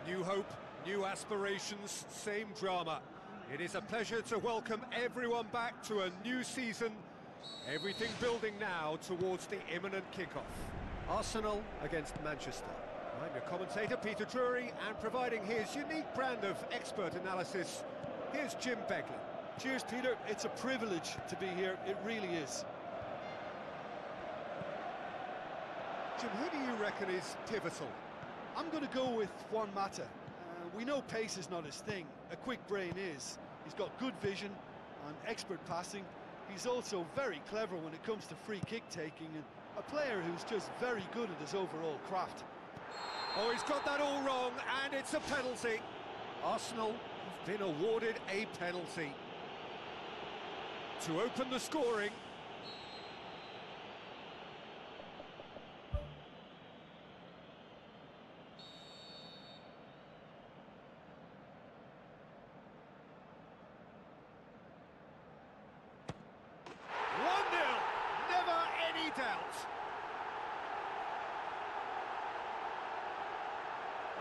New hope, new aspirations, same drama. It is a pleasure to welcome everyone back to a new season. Everything building now towards the imminent kickoff. Arsenal against Manchester. I'm your commentator, Peter Drury, and providing his unique brand of expert analysis, here's Jim Beglin. Cheers, Peter. It's a privilege to be here. It really is. Jim, who do you reckon is pivotal? I'm going to go with Juan Mata. We know pace is not his thing. A quick brain is. He's got good vision and expert passing. He's also very clever when it comes to free kick taking, and a player who's just very good at his overall craft. Oh, he's got that all wrong, and it's a penalty. Arsenal have been awarded a penalty. To open the scoring.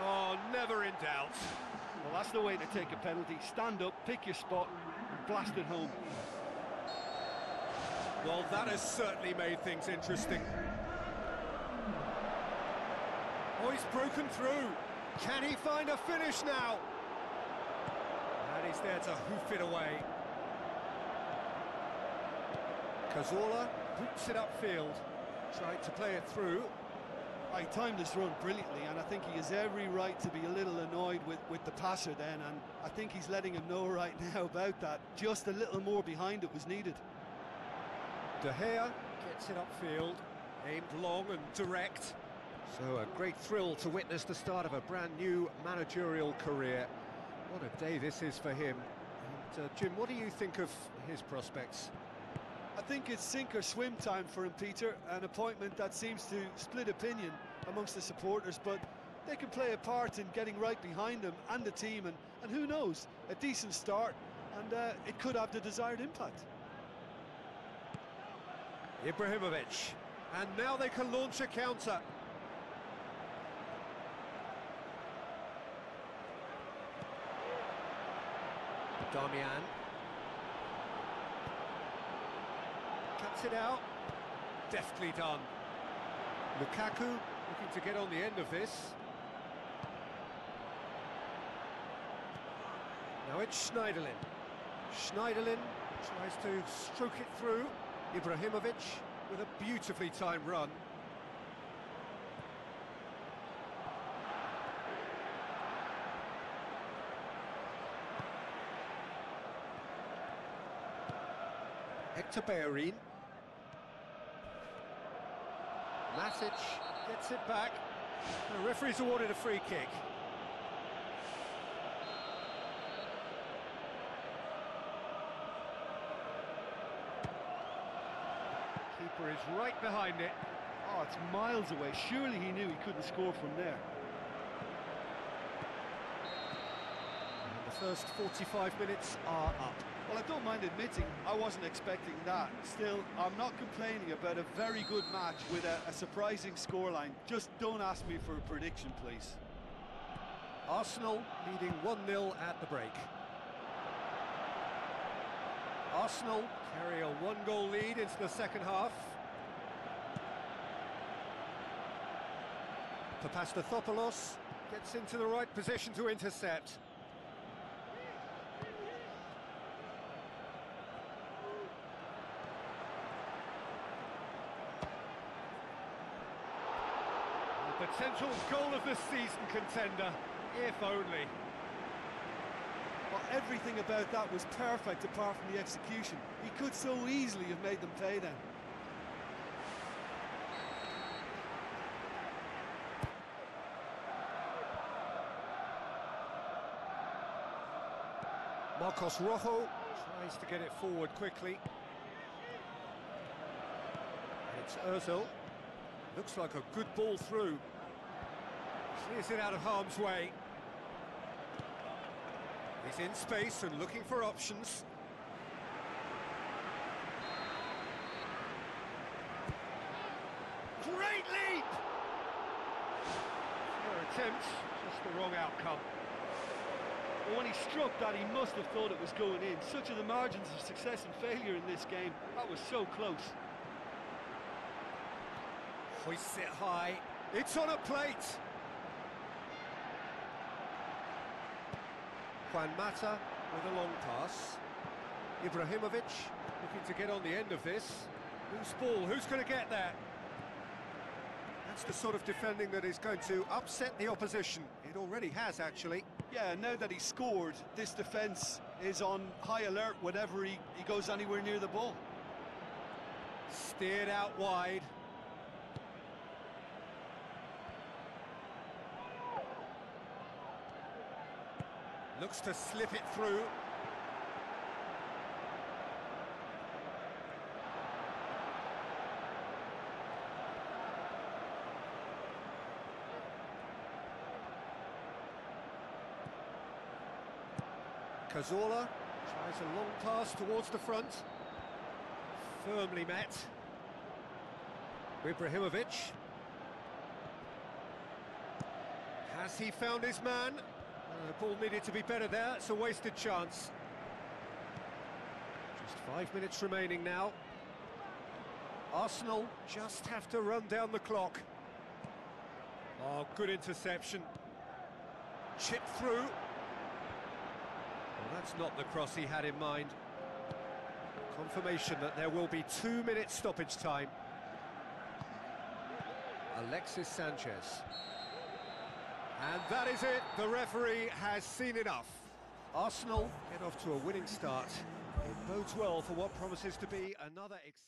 Oh, never in doubt. Well, that's the way to take a penalty. Stand up, pick your spot, and blast it home. Well, that has certainly made things interesting. Oh, he's broken through. Can he find a finish now? And he's there to hoof it away. Cazorla boots it upfield. Tried to play it through. He timed his run brilliantly, and I think he has every right to be a little annoyed with the passer then, and I think he's letting him know right now about that. Just a little more behind it was needed. De Gea gets it upfield, aimed long and direct. So a great thrill to witness the start of a brand new managerial career. What a day this is for him. And Jim, what do you think of his prospects? I think it's sink or swim time for him, Peter, an appointment that seems to split opinion amongst the supporters, but they can play a part in getting right behind him and the team, and who knows, a decent start, and it could have the desired impact. Ibrahimovic. And now they can launch a counter. Darmian. Cuts it out. Deftly done. Lukaku looking to get on the end of this. Now it's Schneiderlin. Schneiderlin tries to stroke it through. Ibrahimovic with a beautifully timed run. Hector Bellerin. Matic gets it back. The referee's awarded a free kick. Keeper is right behind it. Oh, it's miles away. Surely he knew he couldn't score from there. And the first 45 minutes are up. Well, I don't mind admitting I wasn't expecting that. Still, I'm not complaining about a very good match with a surprising scoreline. Just don't ask me for a prediction, please. Arsenal leading 1-0 at the break. Arsenal carry a one-goal lead into the second half. Papastathopoulos gets into the right position to intercept. The potential goal of the season contender, if only. Well, everything about that was perfect apart from the execution. He could so easily have made them pay then. Marcos Rojo tries to get it forward quickly. And it's Ozil. Looks like a good ball through. Clears it out of harm's way. He's in space and looking for options. Great leap! Fair attempt, just the wrong outcome. But when he struck that, he must have thought it was going in. Such are the margins of success and failure in this game. That was so close. Hoists it high. It's on a plate. Juan Mata with a long pass. Ibrahimovic looking to get on the end of this. Loose ball, who's going to get there? That's the sort of defending that is going to upset the opposition. It already has, actually. Yeah, now that he scored, this defence is on high alert whenever he goes anywhere near the ball. Steered out wide. Looks to slip it through. Cazorla tries a long pass towards the front. Firmly met. Ibrahimovic. Has he found his man? The ball needed to be better there, it's a wasted chance. Just 5 minutes remaining now. Arsenal just have to run down the clock. Oh, good interception. Chip through. Well, that's not the cross he had in mind. Confirmation that there will be 2 minutes stoppage time. Alexis Sanchez. And that is it, the referee has seen enough. Arsenal get off to a winning start. It bodes well for what promises to be another exciting...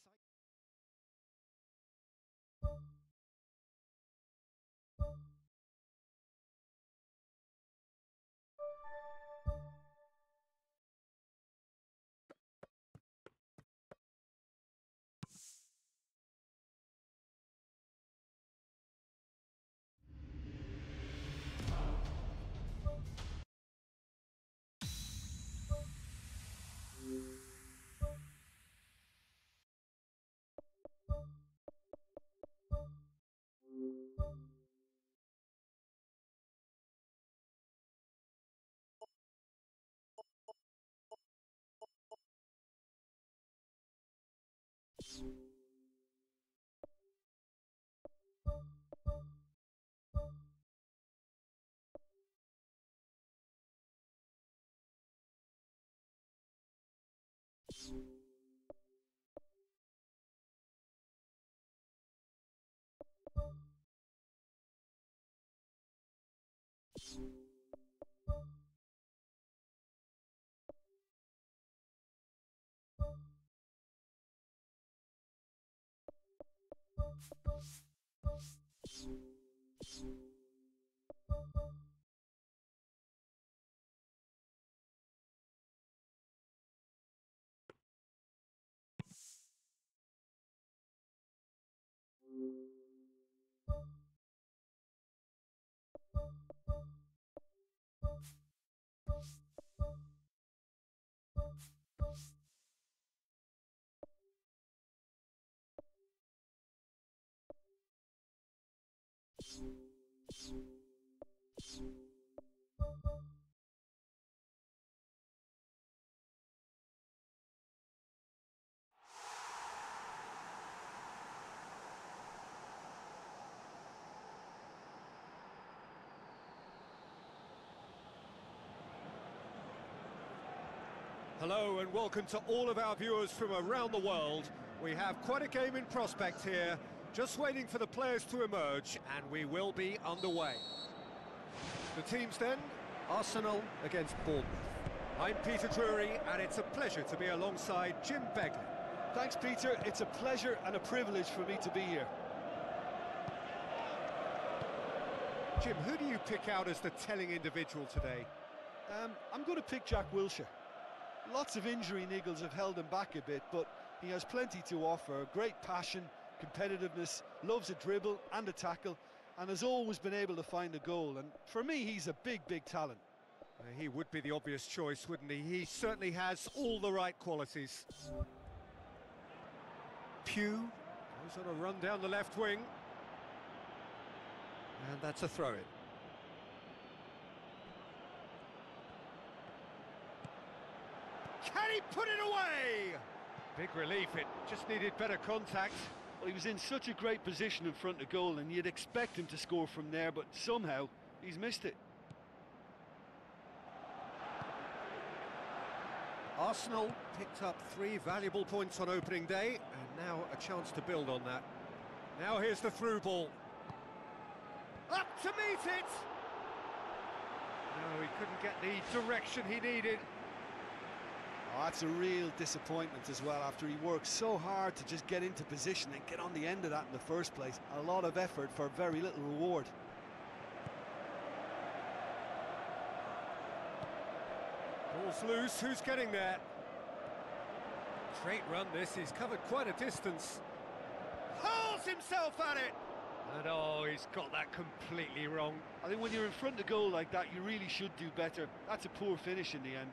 Hello and welcome to all of our viewers from around the world. We have quite a game in prospect here, just waiting for the players to emerge, and we will be underway. The teams then, Arsenal against Bournemouth. I'm Peter Drury, and it's a pleasure to be alongside Jim Begley. Thanks, Peter. It's a pleasure and a privilege for me to be here. Jim, who do you pick out as the telling individual today? I'm going to pick Jack Wilshere. Lots of injury niggles have held him back a bit, but he has plenty to offer. Great passion, competitiveness, loves a dribble and a tackle, and has always been able to find a goal. And for me, he's a big, big talent. He would be the obvious choice, wouldn't he? He certainly has all the right qualities. Pugh goes on a run down the left wing. And that's a throw-in. Can he put it away? Big relief, it just needed better contact. Well, he was in such a great position in front of goal, and you'd expect him to score from there, but somehow he's missed it. Arsenal picked up 3 valuable points on opening day, and now a chance to build on that. Now here's the through ball. Up to meet it! No, he couldn't get the direction he needed. Oh, that's a real disappointment as well, after he worked so hard to just get into position and get on the end of that in the first place. A lot of effort for very little reward. Ball's loose, who's getting there? Great run this, he's covered quite a distance. Hurls himself at it! And oh, he's got that completely wrong. I think when you're in front of goal like that, you really should do better. That's a poor finish in the end.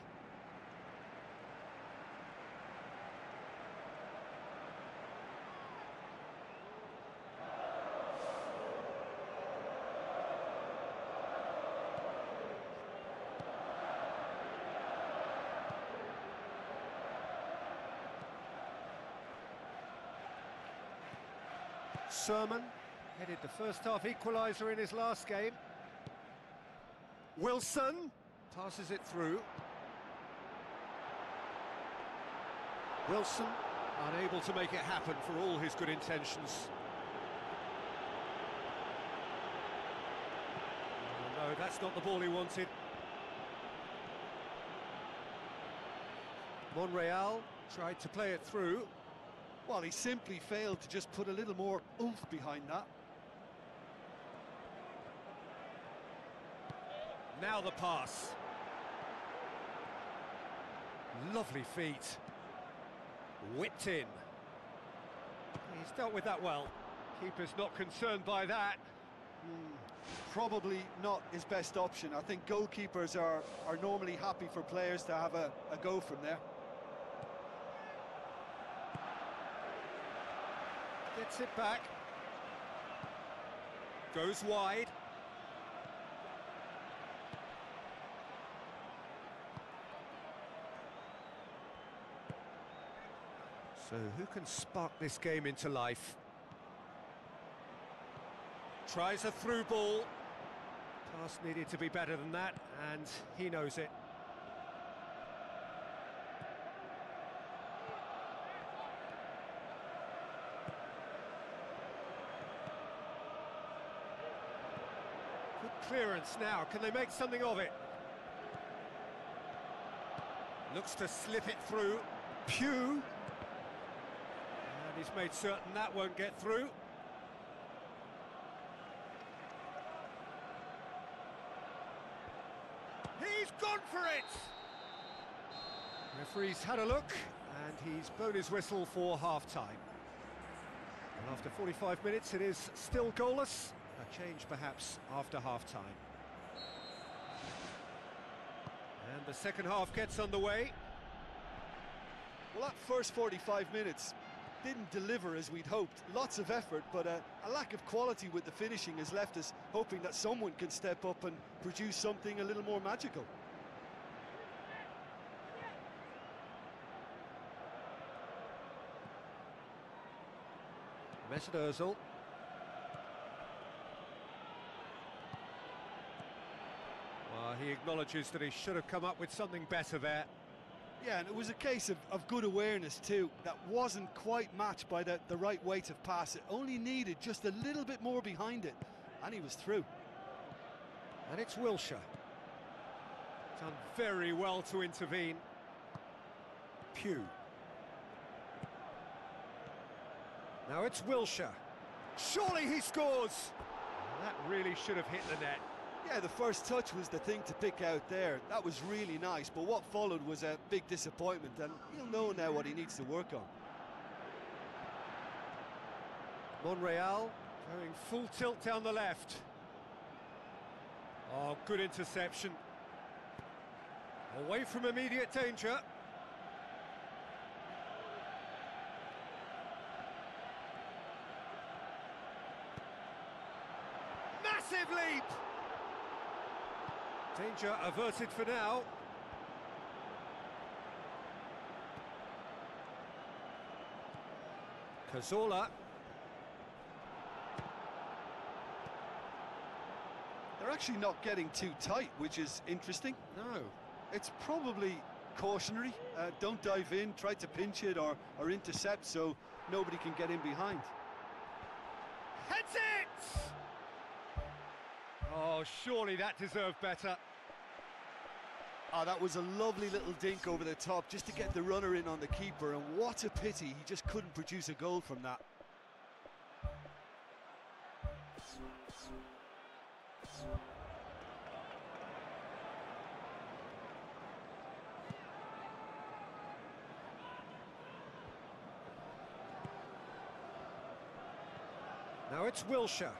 Sermon headed the first half equaliser in his last game. Wilson passes it through. Wilson unable to make it happen for all his good intentions. Oh, no, that's not the ball he wanted. Monreal tried to play it through. Well, he simply failed to just put a little more oomph behind that. Now the pass. Lovely feet. Whipped in. He's dealt with that well. Keeper's not concerned by that. Probably not his best option. I think goalkeepers are normally happy for players to have a go from there. Gets it back. Goes wide. So who can spark this game into life? Tries a through ball. Pass needed to be better than that, and he knows it. clearance now. Can they make something of it? Looks to slip it through. Pugh. And he's made certain that won't get through. He's gone for it! Referee's had a look, and he's blown his whistle for half-time. And after 45 minutes, it is still goalless. A change, perhaps, after half-time. And the second half gets underway. Well, that first 45 minutes didn't deliver as we'd hoped. Lots of effort, but a lack of quality with the finishing has left us hoping that someone can step up and produce something a little more magical. Mesut Ozil. Well, he acknowledges that he should have come up with something better there. Yeah, and it was a case of good awareness too. That wasn't quite matched by the right weight of pass. It only needed just a little bit more behind it, and he was through. And it's Wilshere. Done very well to intervene. Pugh. Now it's Wilshere. Surely he scores! That really should have hit the net. Yeah, the first touch was the thing to pick out there. That was really nice, but what followed was a big disappointment, and he'll know now what he needs to work on. Monreal going full tilt down the left. Oh, good interception. Away from immediate danger. Massive leap! Danger averted for now. Cazorla. They're actually not getting too tight, which is interesting. No. It's probably cautionary. Don't dive in, try to pinch it or intercept so nobody can get in behind. Heads it! Oh, surely that deserved better. Oh, that was a lovely little dink over the top just to get the runner in on the keeper, and what a pity he just couldn't produce a goal from that. Now it's Wilshere.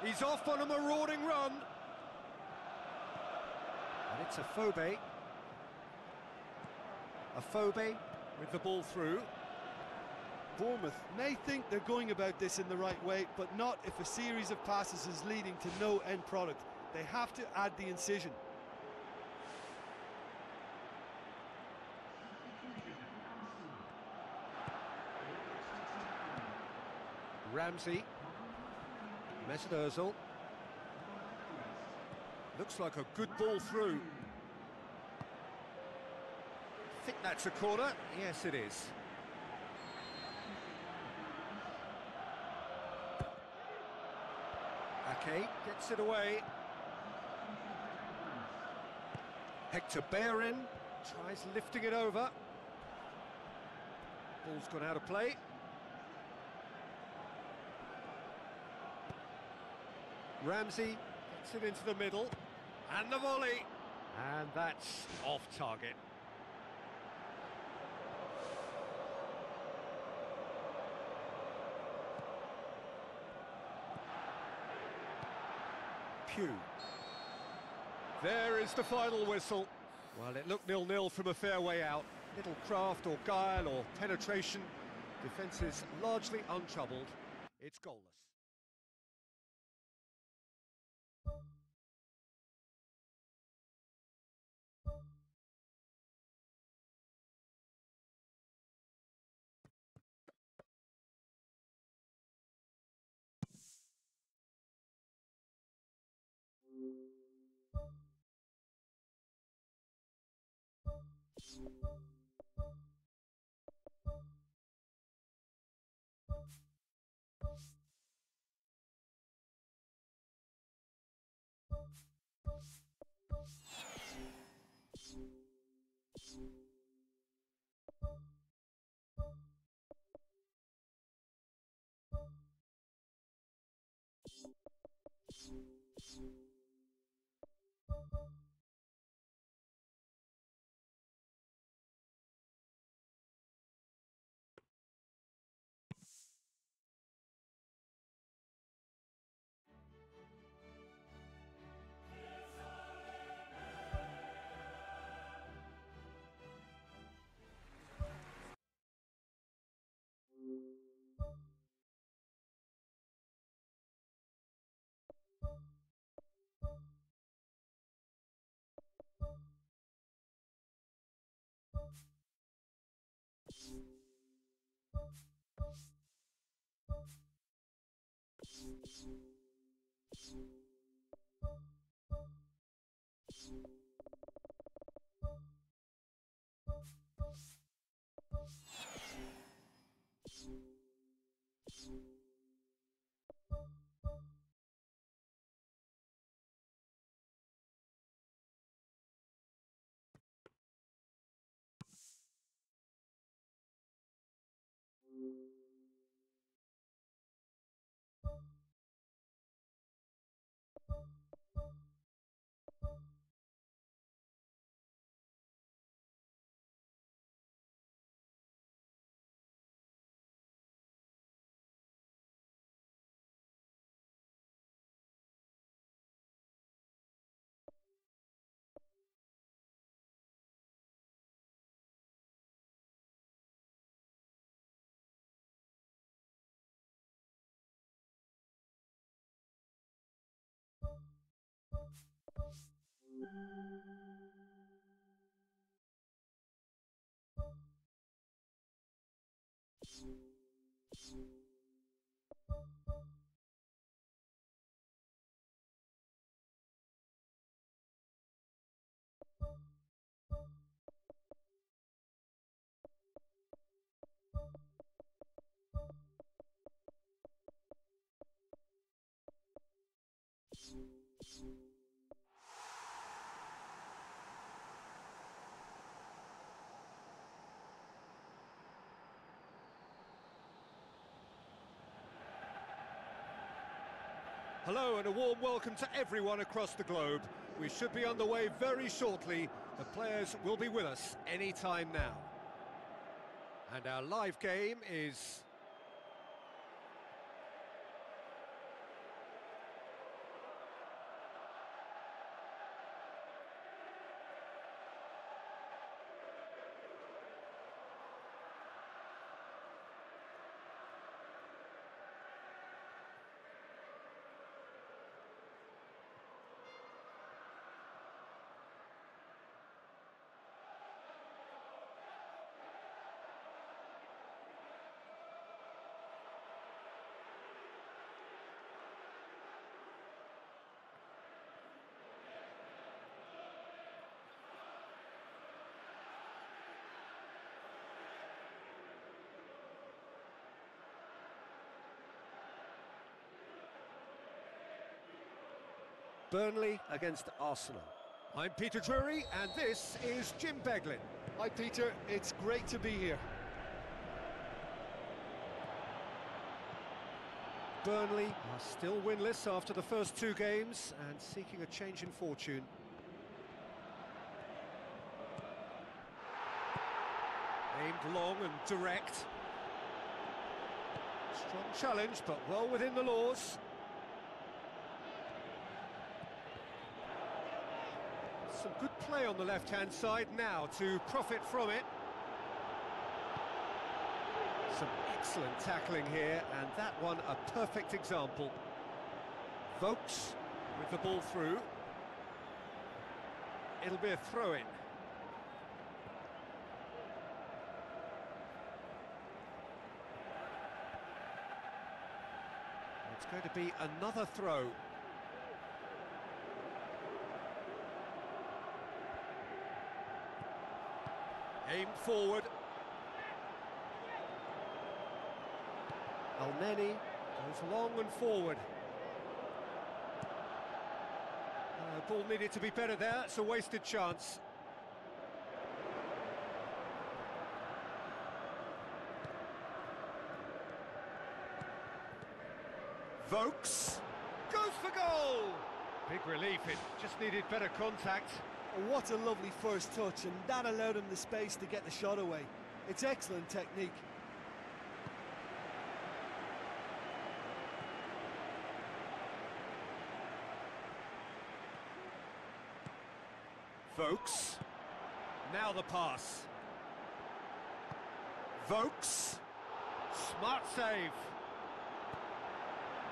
He's off on a marauding run. And it's Afobe. Afobe with the ball through. Bournemouth may think they're going about this in the right way, but not if a series of passes is leading to no end product. They have to add the incision. Ramsey. Mesut Ozil. Looks like a good ball through. Think that's a corner? Yes, it is. Ake gets it away. Hector Bellerin tries lifting it over. Ball's gone out of play. Ramsey gets it into the middle, and the volley, and that's off target. Pugh. There is the final whistle. Well, it looked 0-0 from a fair way out. Little craft or guile or penetration. Defence is largely untroubled. It's goalless. Hello and a warm welcome to everyone across the globe. We should be on the way very shortly. The players will be with us any time now. And our live game is... Burnley against Arsenal. I'm Peter Drury, and this is Jim Beglin. Hi Peter, it's great to be here. Burnley are still winless after the first two games and seeking a change in fortune. Aimed long and direct. Strong challenge, but well within the laws. Some good play on the left-hand side now to profit from it. Some excellent tackling here, and that one a perfect example. Vokes with the ball through. It'll be a throw-in. It's going to be another throw. Aimed forward. Elneny goes long and forward. Ball needed to be better there, it's a wasted chance. Vokes goes for goal! Big relief, it just needed better contact. Oh, what a lovely first touch, and that allowed him the space to get the shot away. It's excellent technique. Vokes. Now the pass. Vokes. Smart save.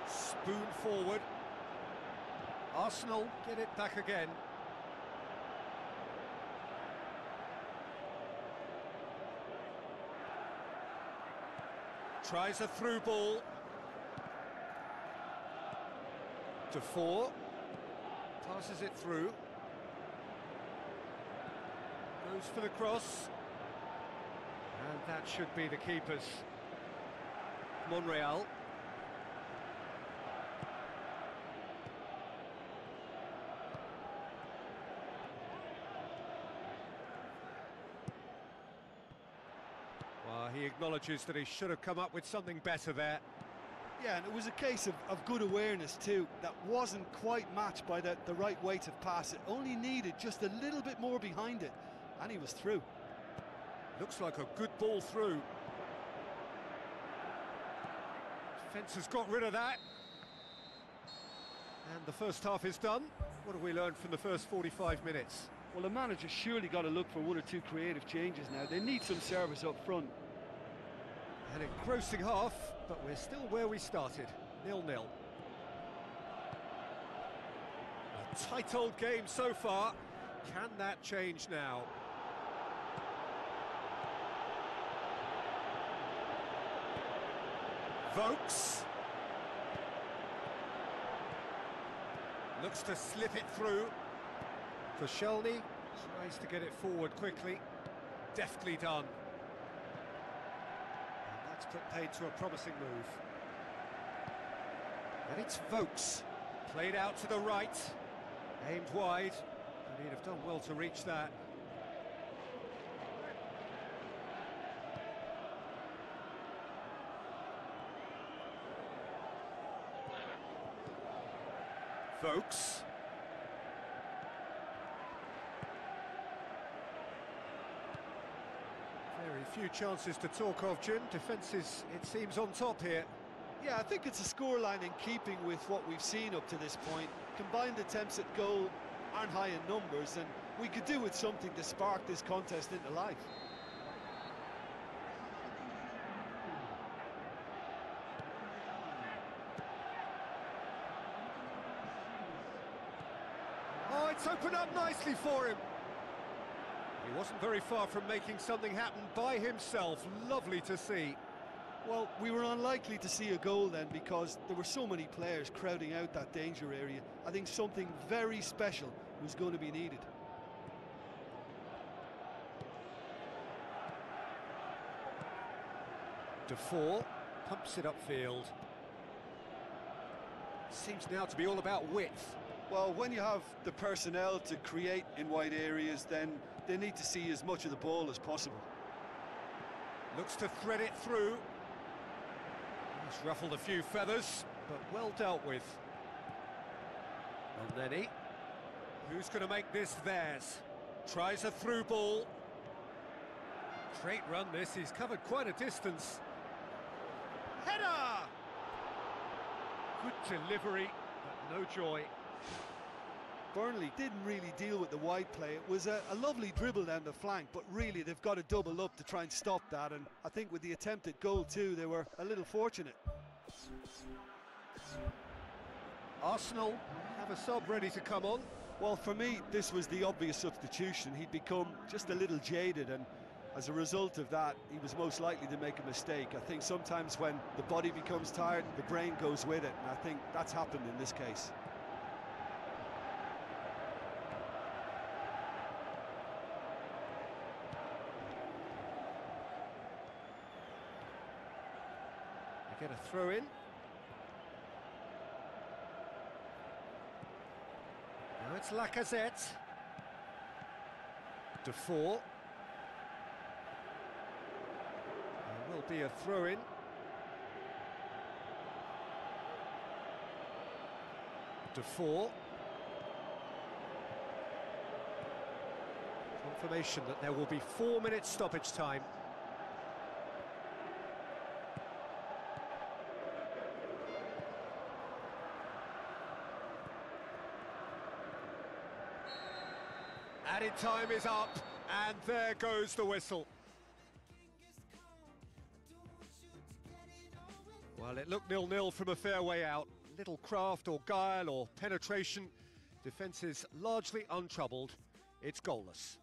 Spoon forward. Arsenal get it back again. Tries a through ball. Defour. Passes it through. Goes for the cross. And that should be the keeper's. Monreal. Well, he acknowledges that he should have come up with something better there. Yeah, and it was a case of good awareness too. That wasn't quite matched by the right weight of pass. It only needed just a little bit more behind it, and he was through. Looks like a good ball through. Defence has got rid of that. And the first half is done. What have we learned from the first 45 minutes? Well, the manager's surely got to look for one or two creative changes now. They need some service up front. An engrossing half, but we're still where we started, 0-0. A tight old game so far. Can that change now? Vokes. Looks to slip it through. Koscielny tries to get it forward quickly. Deftly done. And that's put paid to a promising move. And it's Vokes. Played out to the right. Aimed wide. And he'd have done well to reach that. Vokes. Very few chances to talk of, Jim. Defence is, it seems, on top here. Yeah, I think it's a scoreline in keeping with what we've seen up to this point. Combined attempts at goal aren't high in numbers, and we could do with something to spark this contest into life. Oh, it's opened up nicely for him. He wasn't very far from making something happen by himself. Lovely to see. Well, we were unlikely to see a goal then because there were so many players crowding out that danger area. I think something very special was going to be needed. Defour pumps it upfield. Seems now to be all about width. Well, when you have the personnel to create in wide areas, then they need to see as much of the ball as possible. Looks to thread it through. He's ruffled a few feathers, but well dealt with. Elneny. Who's going to make this theirs? Tries a through ball. Great run this, he's covered quite a distance. Header! Good delivery, but no joy. Burnley didn't really deal with the wide play. It was a lovely dribble down the flank, but really they've got to double up to try and stop that, and I think with the attempted goal too, they were a little fortunate. Arsenal have a sub ready to come on. Well, for me, this was the obvious substitution. He'd become just a little jaded, and as a result of that, he was most likely to make a mistake. I think sometimes when the body becomes tired, the brain goes with it, and I think that's happened in this case. Get a throw in. Now it's Lacazette. Defour. There will be a throw in. after 4. Confirmation that there will be 4 minutes stoppage time. Added time is up, and there goes the whistle. Well, it looked 0-0 from a fair way out. Little craft or guile or penetration. Defence is largely untroubled. It's goalless.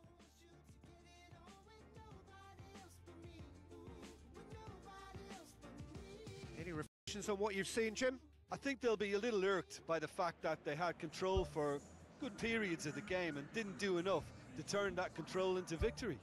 Any reflections on what you've seen, Jim? I think they'll be a little irked by the fact that they had control for good periods of the game and didn't do enough to turn that control into victory.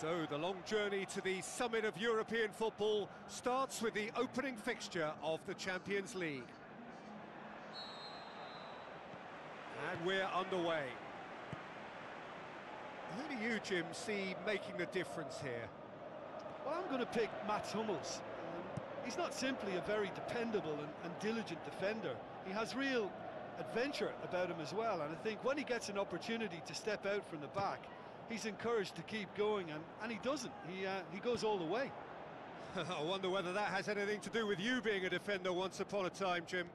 So the long journey to the summit of European football starts with the opening fixture of the Champions League. And we're underway. Who do you, Jim, see making the difference here? Well, I'm going to pick Mats Hummels. He's not simply a very dependable and diligent defender. He has real adventure about him as well, and I think when he gets an opportunity to step out from the back, he's encouraged to keep going, and he doesn't. He goes all the way. I wonder whether that has anything to do with you being a defender once upon a time, Jim.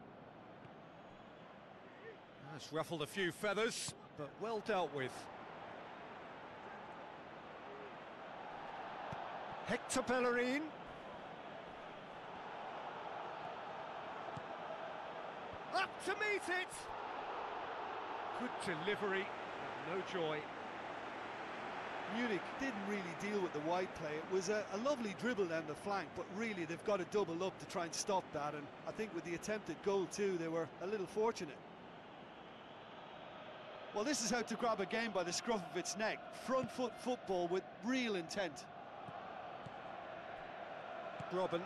That's ruffled a few feathers, but well dealt with. Hector Bellerin. Up to meet it! Good delivery, no joy. Munich didn't really deal with the wide play. It was a lovely dribble down the flank, but really they've got to double up to try and stop that, and I think with the attempted goal too, they were a little fortunate. Well, this is how to grab a game by the scruff of its neck. Front foot football with real intent. Robben.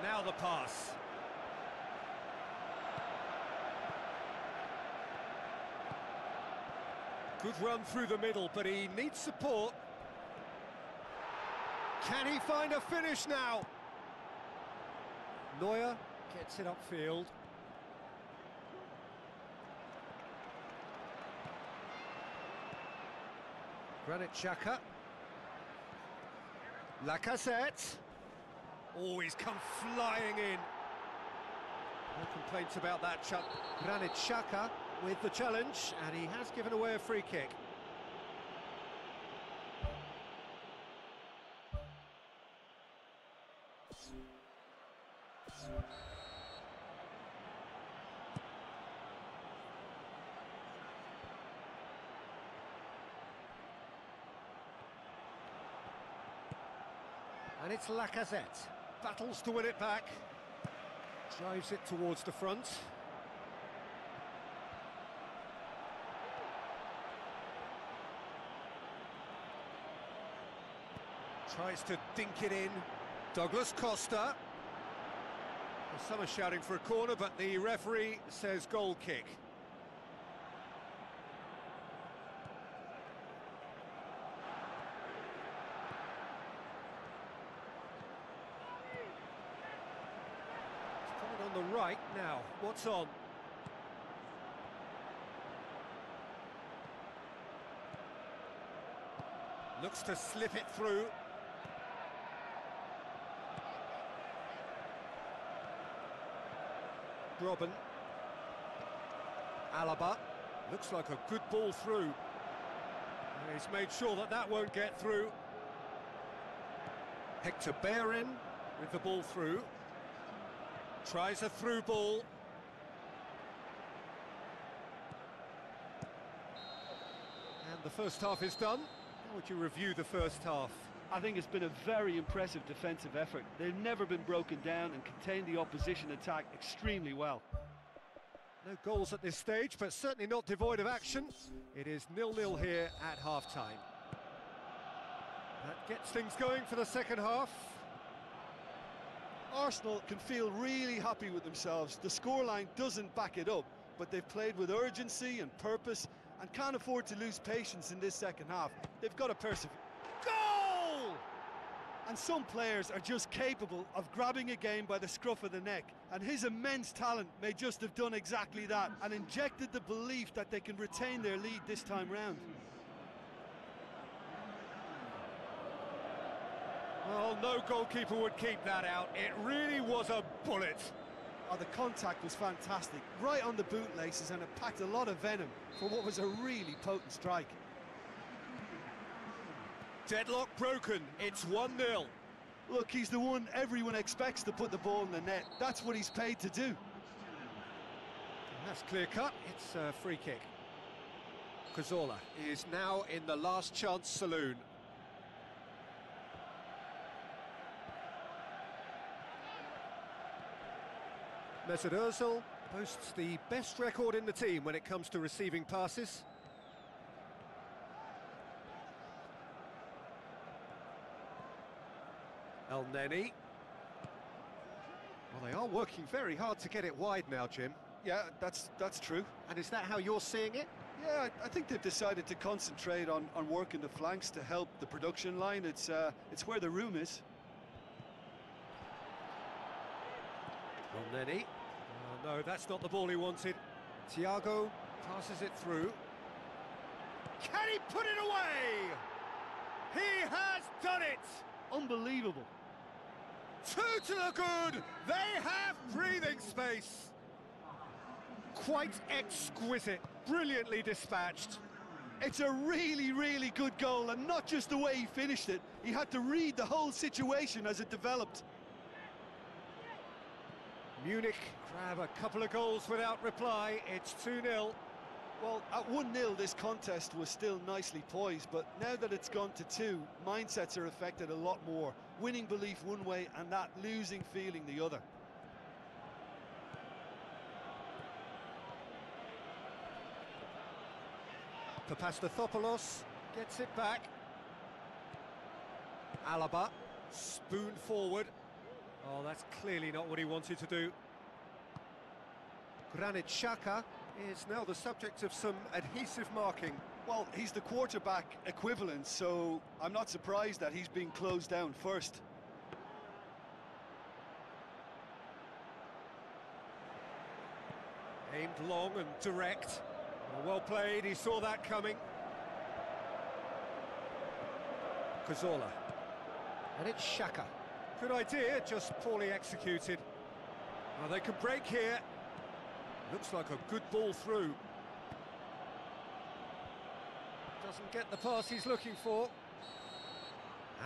Now the pass. Good run through the middle, but he needs support. Can he find a finish now? Neuer gets it upfield. Granit Xhaka. Lacazette. Oh, he's come flying in. No complaints about that, Granit Xhaka with the challenge, and he has given away a free kick. And it's Lacazette. Battles to win it back. Drives it towards the front. Tries to dink it in. Douglas Costa. Well, some are shouting for a corner, but the referee says goal kick. On the right now, what's on? Looks to slip it through. Robben. Alaba. Looks like a good ball through. And he's made sure that that won't get through. Hector Bellerin with the ball through. Tries a through ball. And the first half is done. How would you review the first half? I think it's been a very impressive defensive effort. They've never been broken down and contained the opposition attack extremely well. No goals at this stage, but certainly not devoid of action. It is 0-0 here at half-time. That gets things going for the second half. Arsenal can feel really happy with themselves. The scoreline doesn't back it up, but they've played with urgency and purpose and can't afford to lose patience in this second half. They've got to persevere. Goal! And some players are just capable of grabbing a game by the scruff of the neck, and his immense talent may just have done exactly that and injected the belief that they can retain their lead this time round. Well, no goalkeeper would keep that out. It really was a bullet. Oh, the contact was fantastic, right on the bootlaces, and it packed a lot of venom for what was a really potent strike. Deadlock broken, it's 1-0. Look, he's the one everyone expects to put the ball in the net. That's what he's paid to do. That's clear cut, it's a free kick. Cazorla is now in the last chance saloon. Mesut Ozil boasts the best record in the team when it comes to receiving passes. El Neni. Well, they are working very hard to get it wide now, Jim. Yeah, that's true. And is that how you're seeing it? Yeah, I think they've decided to concentrate on working the flanks to help the production line. It's where the room is. El Neni. Oh, no, that's not the ball he wanted. Thiago passes it through. Can he put it away? He has done it! Unbelievable. Two to the good! They have breathing space! Quite exquisite, brilliantly dispatched. It's a really, really good goal, and not just the way he finished it. He had to read the whole situation as it developed. Munich grab a couple of goals without reply. It's 2-0. Well, at 1-0, this contest was still nicely poised, but now that it's gone to 2, mindsets are affected a lot more. Winning belief one way and that losing feeling the other. Papastathopoulos gets it back. Alaba, spoon forward. Oh, that's clearly not what he wanted to do. Granit Xhaka is now the subject of some adhesive marking. Well, he's the quarterback equivalent, so I'm not surprised that he's being closed down first. Aimed long and direct. Well played, he saw that coming. Cazorla. And it's Xhaka. Good idea, just poorly executed. Well, they can break here. Looks like a good ball through. Doesn't get the pass he's looking for.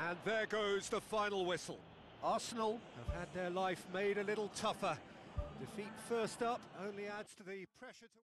And there goes the final whistle. Arsenal have had their life made a little tougher. Defeat first up only adds to the pressure to...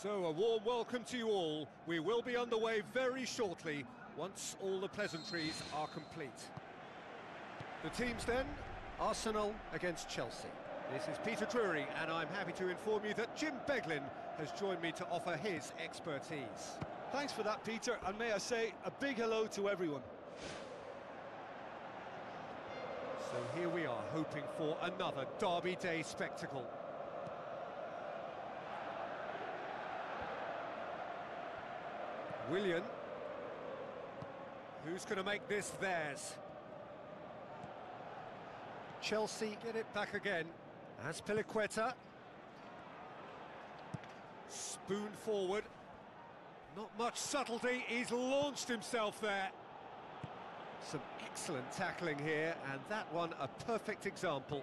So, a warm welcome to you all. We will be underway very shortly, once all the pleasantries are complete. The teams then, Arsenal against Chelsea. This is Peter Drury, and I'm happy to inform you that Jim Beglin has joined me to offer his expertise. Thanks for that, Peter, and may I say a big hello to everyone. So here we are, hoping for another Derby Day spectacle. Willian, who's going to make this theirs? Chelsea get it back again. Azpilicueta. Spoon forward. Not much subtlety, he's launched himself there. Some excellent tackling here, and that one a perfect example.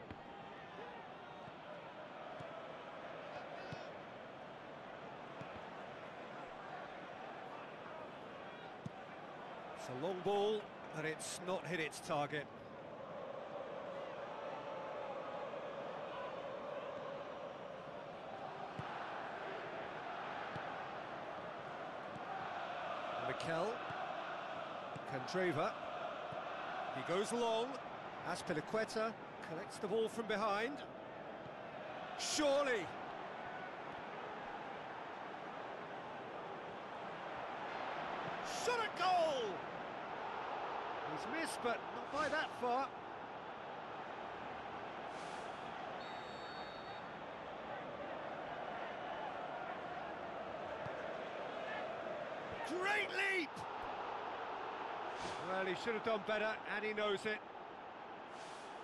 It's a long ball, but it's not hit its target. Mikel. Candreva. He goes long. Azpilicueta collects the ball from behind. Surely. Shot a goal! He's missed, but not by that far. Great leap! Well, he should have done better, and he knows it.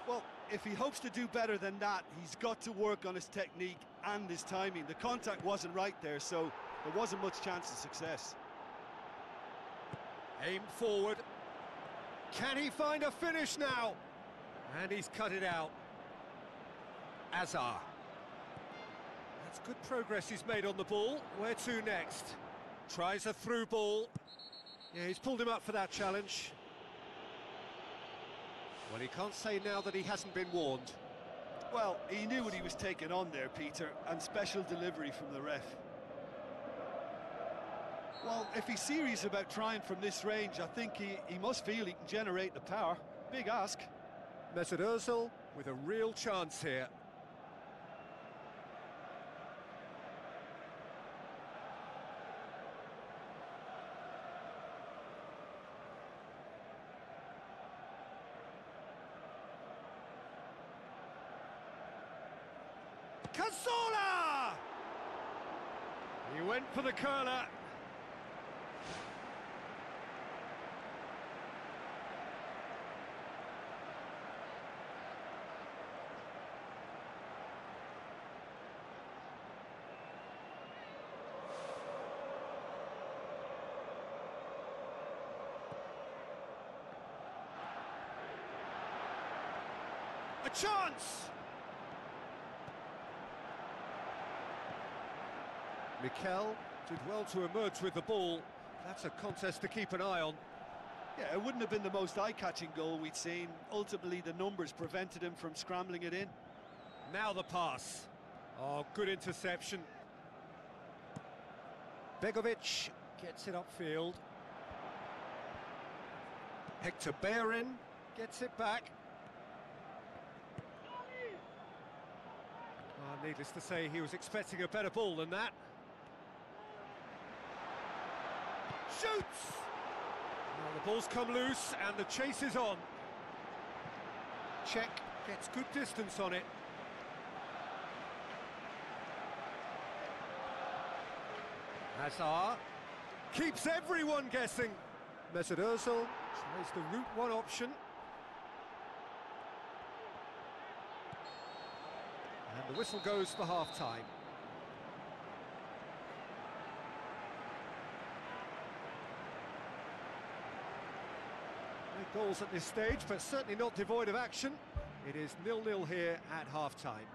Well, if he hopes to do better than that, he's got to work on his technique and his timing. The contact wasn't right there, so there wasn't much chance of success. Aim forward. Can he find a finish now? And he's cut it out. Azar. That's good progress he's made on the ball. Where to next? Tries a through ball. Yeah, he's pulled him up for that challenge. Well, he can't say now that he hasn't been warned. Well, he knew what he was taking on there, Peter, and special delivery from the ref. Well, if he's serious about trying from this range, I think he must feel he can generate the power. Big ask. Mesut Ozil with a real chance here. Cazorla! He went for the curler. A chance! Mikel did well to emerge with the ball. That's a contest to keep an eye on. Yeah, it wouldn't have been the most eye-catching goal we'd seen. Ultimately, the numbers prevented him from scrambling it in. Now the pass. Oh, good interception. Begovic gets it upfield. Hector Bellerin gets it back. Oh, needless to say, he was expecting a better ball than that. Shoots! Well, the ball's come loose and the chase is on. Cech gets good distance on it. Hazard keeps everyone guessing. Mesut Ozil tries the route one option. And the whistle goes for half-time. No goals at this stage, but certainly not devoid of action. It is 0-0 here at half-time.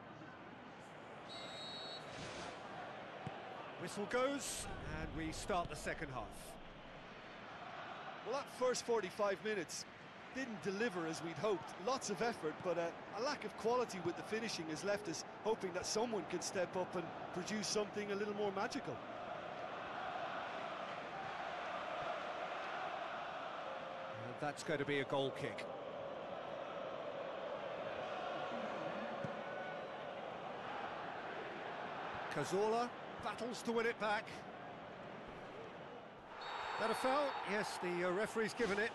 Whistle goes, and we start the second half. Well, that first 45 minutes didn't deliver as we'd hoped. Lots of effort, but a lack of quality with the finishing has left us hoping that someone can step up and produce something a little more magical. And that's going to be a goal kick. Cazorla battles to win it back. That a foul? Yes, the referee's given it.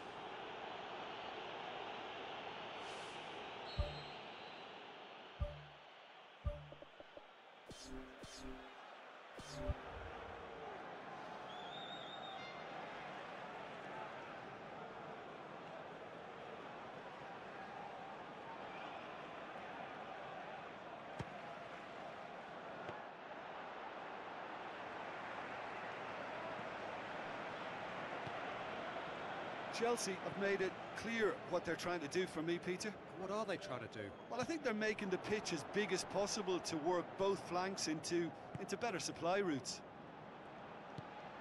Chelsea have made it clear what they're trying to do for me, Peter. What are they trying to do? Well, I think they're making the pitch as big as possible to work both flanks into better supply routes.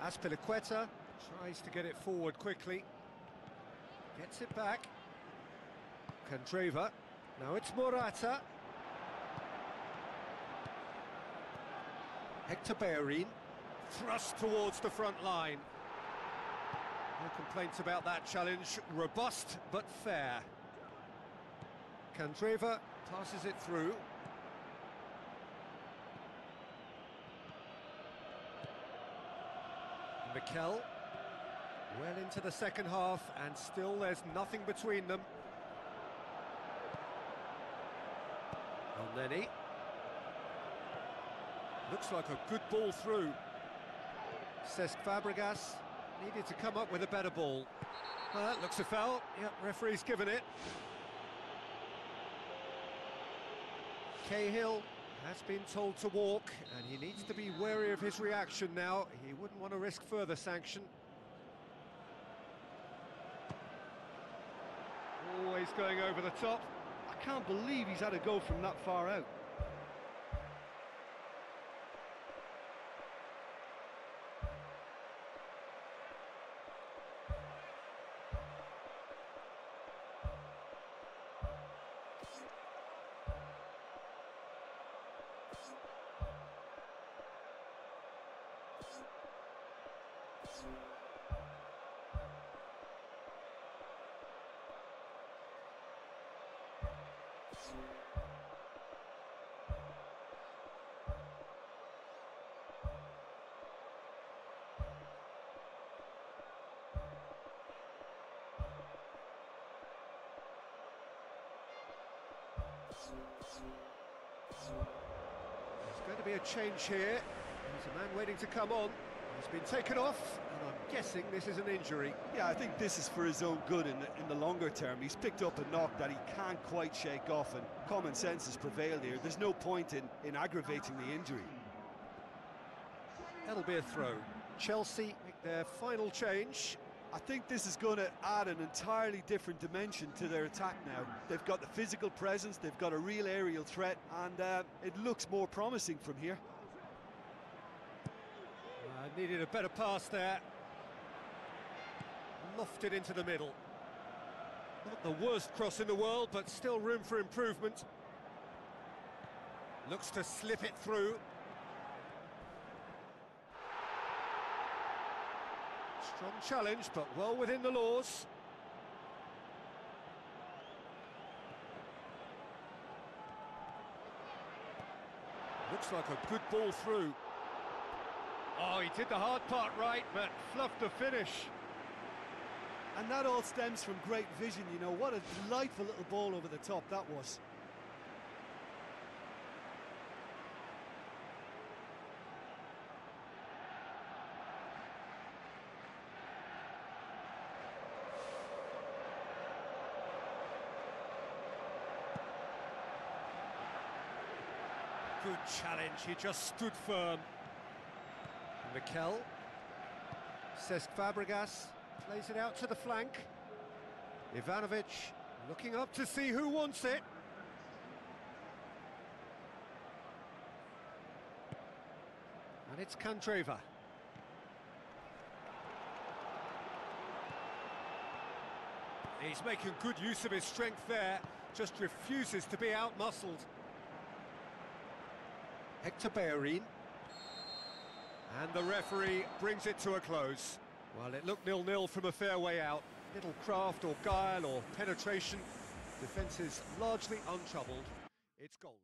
Azpilicueta tries to get it forward quickly. Gets it back. Candreva. Now it's Morata. Hector Bellerin. Thrust towards the front line. No complaints about that challenge. Robust but fair. Candreva passes it through. Mikel, well into the second half, and still there's nothing between them. Elneny. Looks like a good ball through. Cesc Fabregas needed to come up with a better ball. Looks a foul. Yep, referee's given it. Cahill has been told to walk, and he needs to be wary of his reaction now. He wouldn't want to risk further sanction. Always going over the top. I can't believe he's had a go from that far out. There's going to be a change here. There's a man waiting to come on. He's been taken off, and I'm guessing this is an injury. Yeah, I think this is for his own good in the longer term. He's picked up a knock that he can't quite shake off, and common sense has prevailed here. There's no point in aggravating the injury. That'll be a throw. Chelsea make their final change. I think this is going to add an entirely different dimension to their attack now. They've got the physical presence, they've got a real aerial threat, and it looks more promising from here. Needed a better pass there. Lofted into the middle. Not the worst cross in the world, but still room for improvement. Looks to slip it through. Strong challenge, but well within the laws. Looks like a good ball through. Oh, he did the hard part right, but fluffed the finish. And that all stems from great vision, you know. What a delightful little ball over the top that was. Good challenge, he just stood firm. Mikel. Cesc Fabregas plays it out to the flank. Ivanovic looking up to see who wants it. And it's Candreva. He's making good use of his strength there, just refuses to be out-muscled. Hector Bellerin. And the referee brings it to a close. Well, it looked 0-0 from a fair way out. Little craft or guile or penetration. Defence is largely untroubled. It's goalless.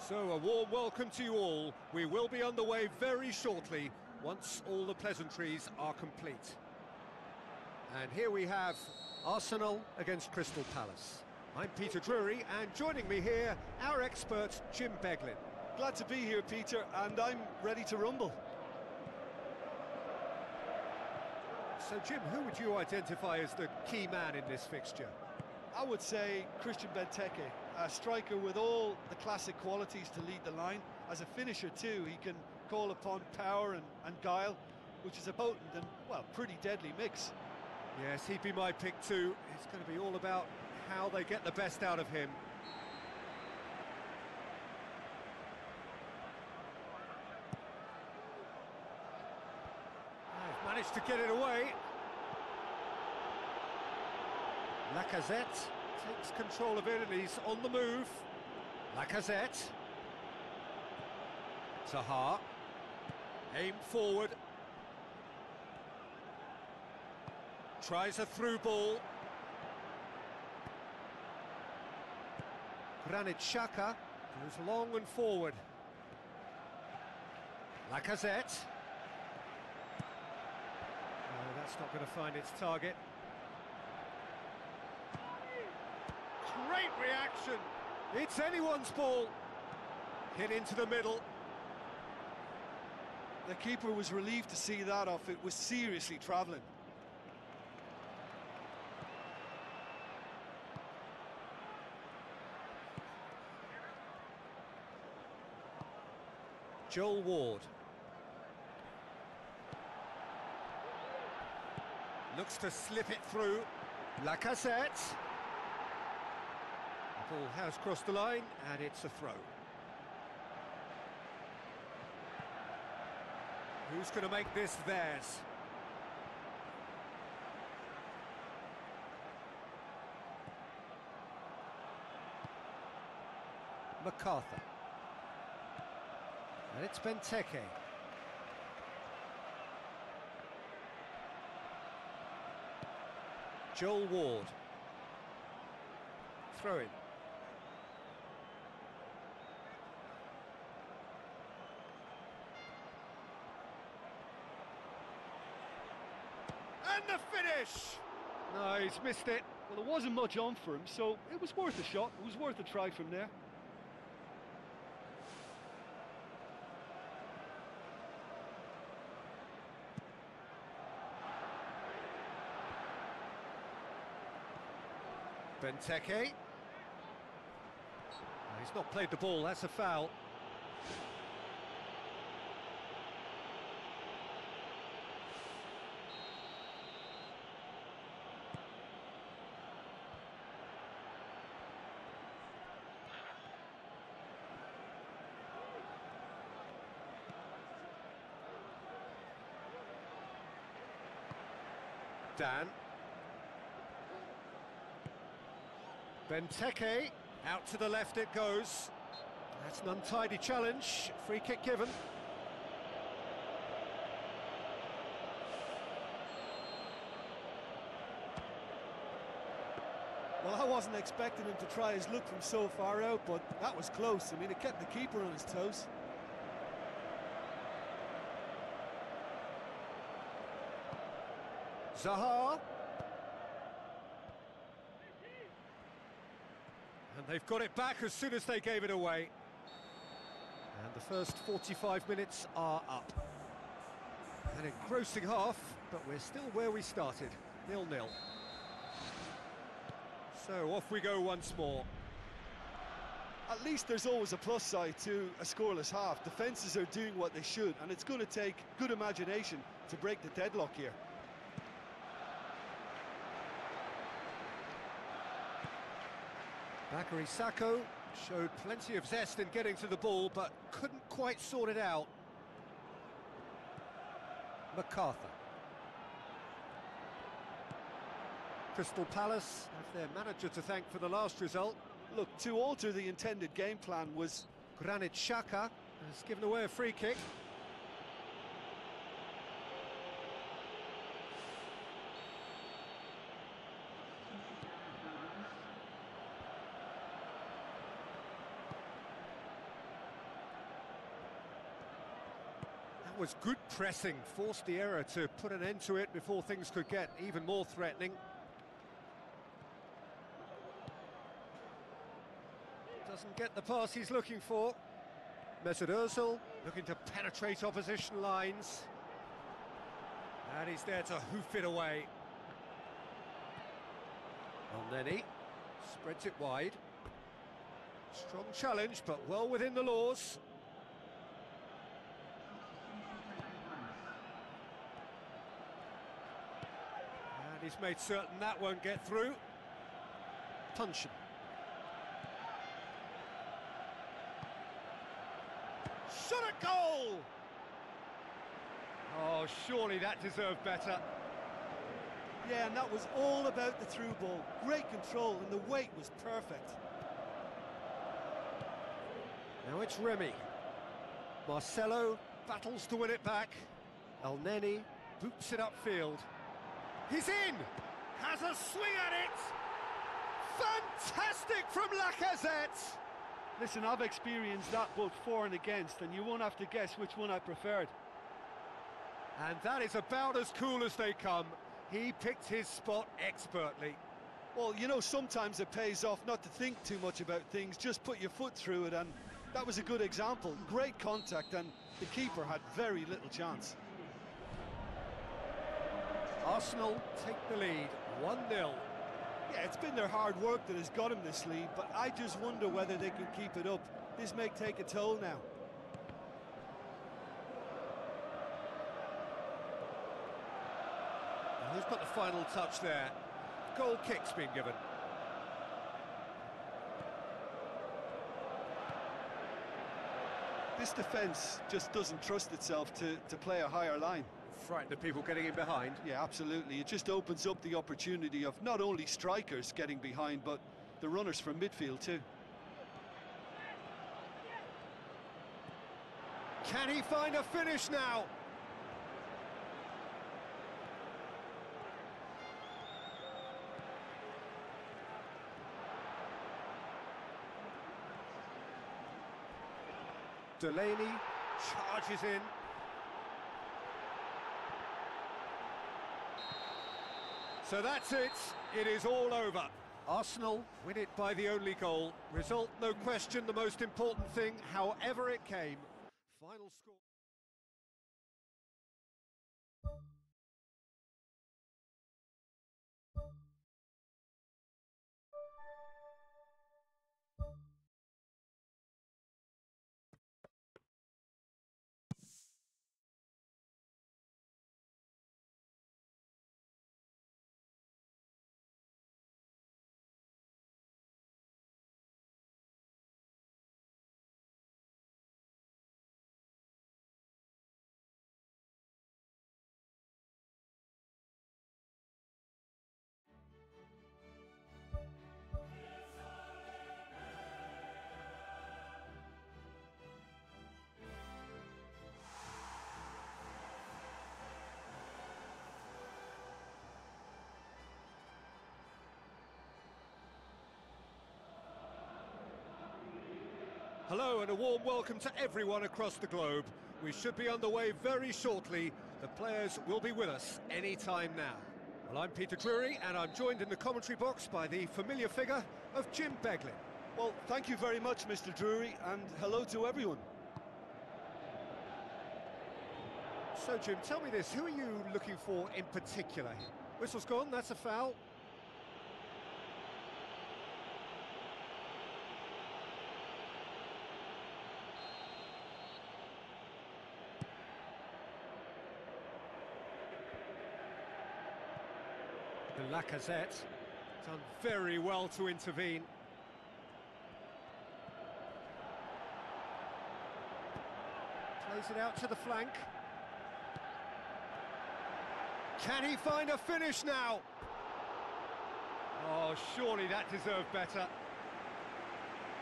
So a warm welcome to you all. We will be underway very shortly once all the pleasantries are complete. And here we have Arsenal against Crystal Palace. I'm Peter Drury, and joining me here, our expert Jim Beglin. Glad to be here, Peter, and I'm ready to rumble. So Jim, who would you identify as the key man in this fixture? I would say Christian Benteke, a striker with all the classic qualities to lead the line. As a finisher too, he can call upon power and guile, which is a potent and, well, pretty deadly mix. Yes, he'd be my pick too. It's going to be all about how they get the best out of him. They've managed to get it away. Lacazette takes control of it and he's on the move. Lacazette. Zaha. Aim forward. Tries a through ball. Granit Xhaka goes long and forward. Lacazette. No, that's not going to find its target. Great reaction. It's anyone's ball. Hit into the middle. The keeper was relieved to see that off. It was seriously travelling. Joel Ward. Looks to slip it through. Lacazette. The ball has crossed the line, and it's a throw. Who's going to make this theirs? MacArthur. And it's Benteke. Joel Ward. Throw in. And the finish! No, he's missed it. Well, there wasn't much on for him, so it was worth a shot. It was worth a try from there. Benteke. He's not played the ball, that's a foul. Dan. Benteke, out to the left it goes. That's an untidy challenge, free kick given. Well, I wasn't expecting him to try his luck from so far out, but that was close. I mean, it kept the keeper on his toes. Zaha. And they've got it back as soon as they gave it away. And the first 45 minutes are up. An engrossing half, but we're still where we started, 0-0. So off we go once more. At least there's always a plus side to a scoreless half. Defences are doing what they should, and it's going to take good imagination to break the deadlock here. Bakary Sakho showed plenty of zest in getting to the ball, but couldn't quite sort it out. MacArthur. Crystal Palace have their manager to thank for the last result. Look, to alter the intended game plan was... Granit Xhaka has given away a free kick. That was good pressing, forced the error to put an end to it before things could get even more threatening. Doesn't get the pass he's looking for. Mesut Ozil looking to penetrate opposition lines. And he's there to hoof it away. Elneny spreads it wide. Strong challenge, but well within the laws. And he's made certain that won't get through. Puncheon. Shot a goal! Oh, surely that deserved better. Yeah, and that was all about the through ball. Great control, and the weight was perfect. Now it's Remy. Marcelo battles to win it back. Elneny boops it upfield. He's in! Has a swing at it! Fantastic from Lacazette! Listen, I've experienced that both for and against, and you won't have to guess which one I preferred. And that is about as cool as they come. He picked his spot expertly. Well, you know, sometimes it pays off not to think too much about things, just put your foot through it, and that was a good example. Great contact, and the keeper had very little chance. Arsenal take the lead, 1-0. Yeah, it's been their hard work that has got them this lead, but I just wonder whether they can keep it up. This may take a toll now. Who's got the final touch there? Goal kick's been given. This defence just doesn't trust itself to play a higher line. Frightened of people getting in behind. Yeah, absolutely. It just opens up the opportunity of not only strikers getting behind, but the runners from midfield too. Can he find a finish now? Delaney charges in. So that's it. It is all over. Arsenal win it by the only goal. Result, no question, the most important thing, however it came. Final score. Hello and a warm welcome to everyone across the globe. We should be underway very shortly. The players will be with us any time now. Well, I'm Peter Drury and I'm joined in the commentary box by the familiar figure of Jim Beglin. Well, thank you very much, Mr. Drury, and hello to everyone. So, Jim, tell me this, who are you looking for in particular? Whistle's gone, that's a foul. Lacazette done very well to intervene. Plays it out to the flank. Can he find a finish now? Oh, surely that deserved better.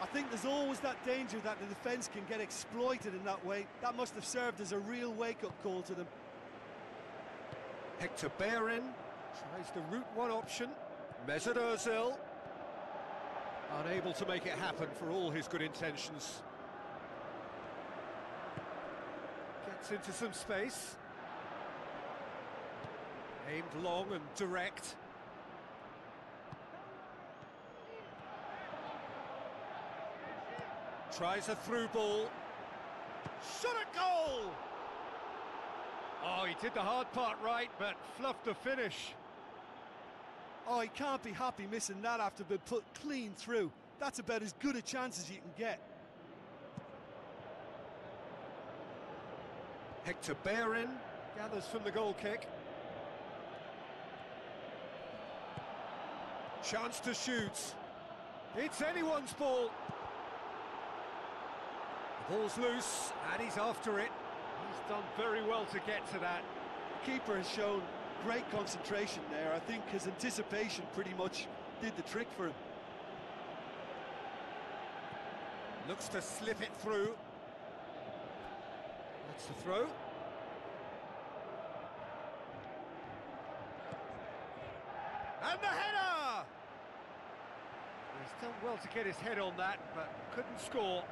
I think there's always that danger that the defence can get exploited in that way. That must have served as a real wake-up call to them. Hector Bellerin tries the route one option. Mesut Ozil unable to make it happen for all his good intentions. Gets into some space. Aimed long and direct. Tries a through ball. Shot at goal! Oh, he did the hard part right, but fluffed the finish. Oh, he can't be happy missing that after being put clean through. That's about as good a chance as you can get. Hector Bellerin gathers from the goal kick. Chance to shoot. It's anyone's ball. The ball's loose, and he's after it. He's done very well to get to that. The keeper has shown great concentration there. I think his anticipation pretty much did the trick for him. Looks to slip it through. That's the throw. And the header! He's done well to get his head on that, but couldn't score.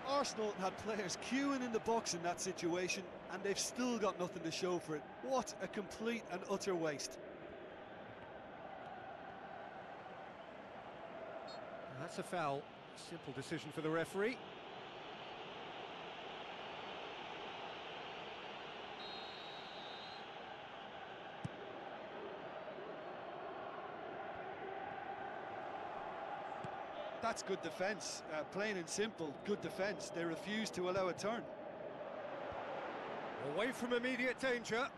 Arsenal had players queuing in the box in that situation, and they've still got nothing to show for it. What a complete and utter waste. That's a foul. Simple decision for the referee. That's good defence, plain and simple, good defence. They refuse to allow a turn. Away from immediate danger.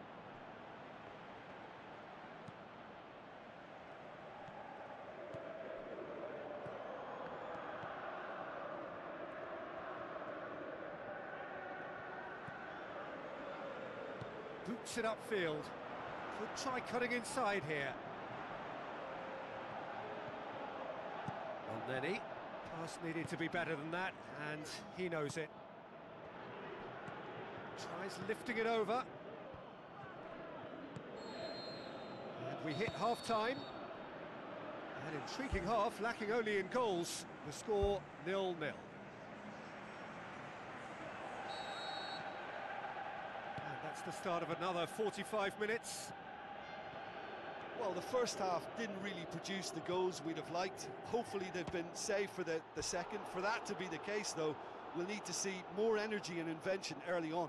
Boots it upfield. Could try cutting inside here. El Neni. Pass needed to be better than that, and he knows it. Tries lifting it over. And we hit half-time. An intriguing half, lacking only in goals. The score 0-0. And that's the start of another 45 minutes. Well, the first half didn't really produce the goals we'd have liked. Hopefully they've been saved for the second. For that to be the case, though, we'll need to see more energy and invention early on.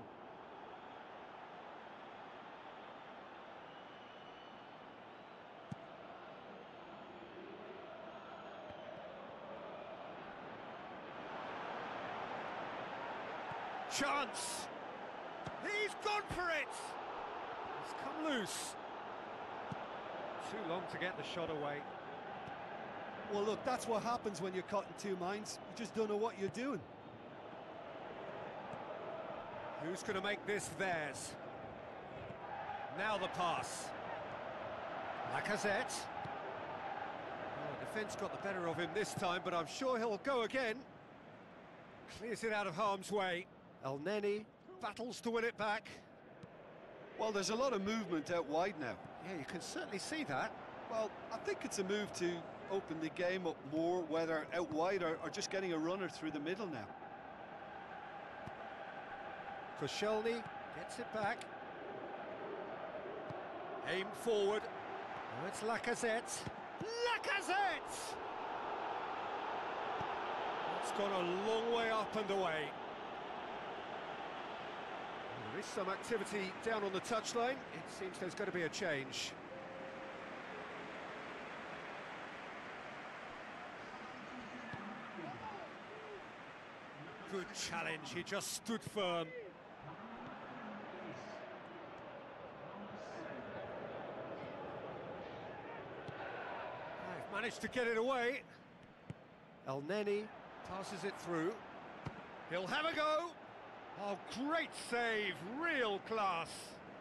Chance! He's gone for it! It's come loose. Too long to get the shot away. Well, look, that's what happens when you're caught in two minds. You just don't know what you're doing. Who's going to make this theirs? Now the pass. Lacazette. Oh, defence got the better of him this time, but I'm sure he'll go again. Clears it out of harm's way. El Neni battles to win it back. Well, there's a lot of movement out wide now. Yeah, you can certainly see that. Well, I think it's a move to open the game up more, whether out wide or just getting a runner through the middle now. Koscielny gets it back. Aimed forward. Oh, it's Lacazette. Lacazette! It's gone a long way up and away. There is some activity down on the touchline. It seems there's going to be a change. Good challenge, he just stood firm. They've managed to get it away. El Neni passes it through. He'll have a go. Oh, great save, real class.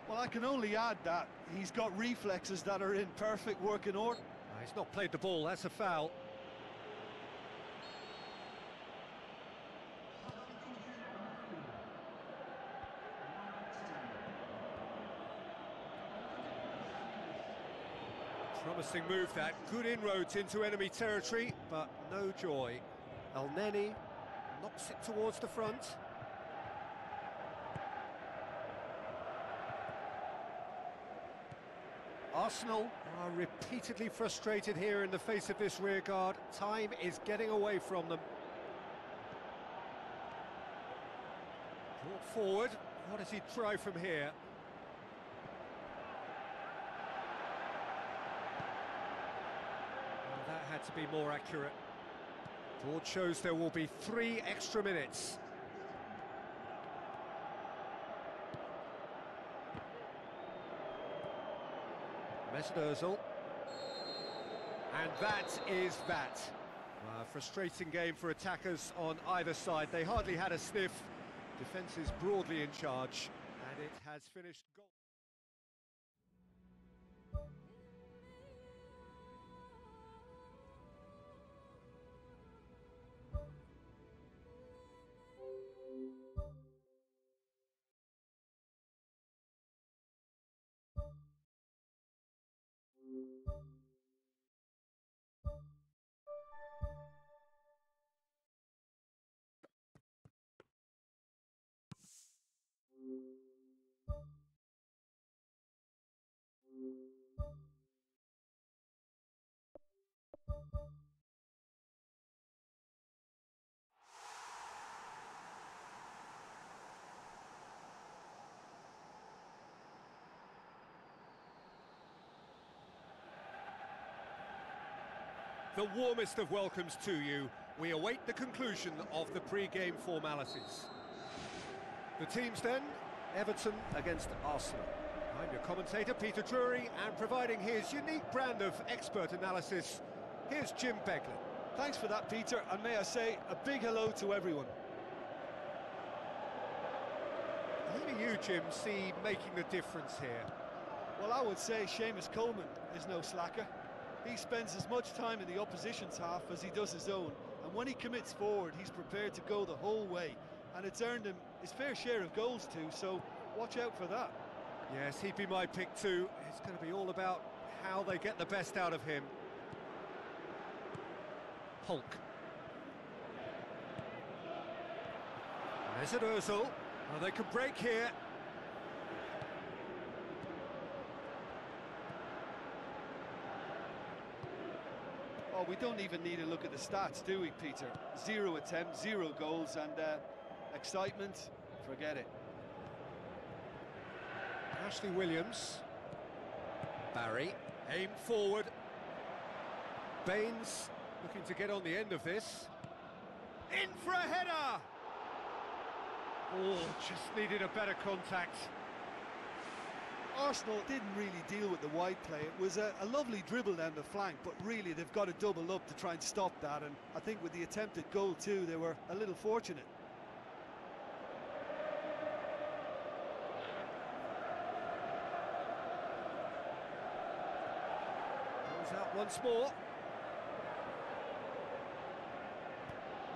Well, I can only add that he's got reflexes that are in perfect working order. He's not played the ball, that's a foul. Promising move that, good inroads into enemy territory, but no joy. El Neni knocks it towards the front. Arsenal are repeatedly frustrated here in the face of this rearguard. Time is getting away from them. Brought forward. What does he try from here? Well, that had to be more accurate. Board shows there will be 3 extra minutes. Mesut Ozil. And that is that. A frustrating game for attackers on either side. They hardly had a sniff. Defence is broadly in charge, and it has finished goal. The warmest of welcomes to you. We await the conclusion of the pre-game formalities. The teams then, Everton against Arsenal. I'm your commentator, Peter Drury, and providing his unique brand of expert analysis, here's Jim Beglin. Thanks for that, Peter, and may I say a big hello to everyone. Leaving you, Jim, see making the difference here? Well, I would say Seamus Coleman is no slacker. He spends as much time in the opposition's half as he does his own, and when he commits forward, he's prepared to go the whole way, and it's earned him his fair share of goals too, so watch out for that. Yes, he'd be my pick too. It's going to be all about how they get the best out of him. Hulk. Mesut Ozil. Oh, they could break here. Oh, we don't even need to look at the stats, do we, Peter? 0 attempts, 0 goals, and excitement, forget it. Ashley Williams. Barry, aimed forward. Baines looking to get on the end of this. In for a header! Oh, just needed a better contact. Arsenal didn't really deal with the wide play. It was a lovely dribble down the flank, but really they've got to double up to try and stop that, and I think with the attempted goal too, they were a little fortunate. Goes out once more.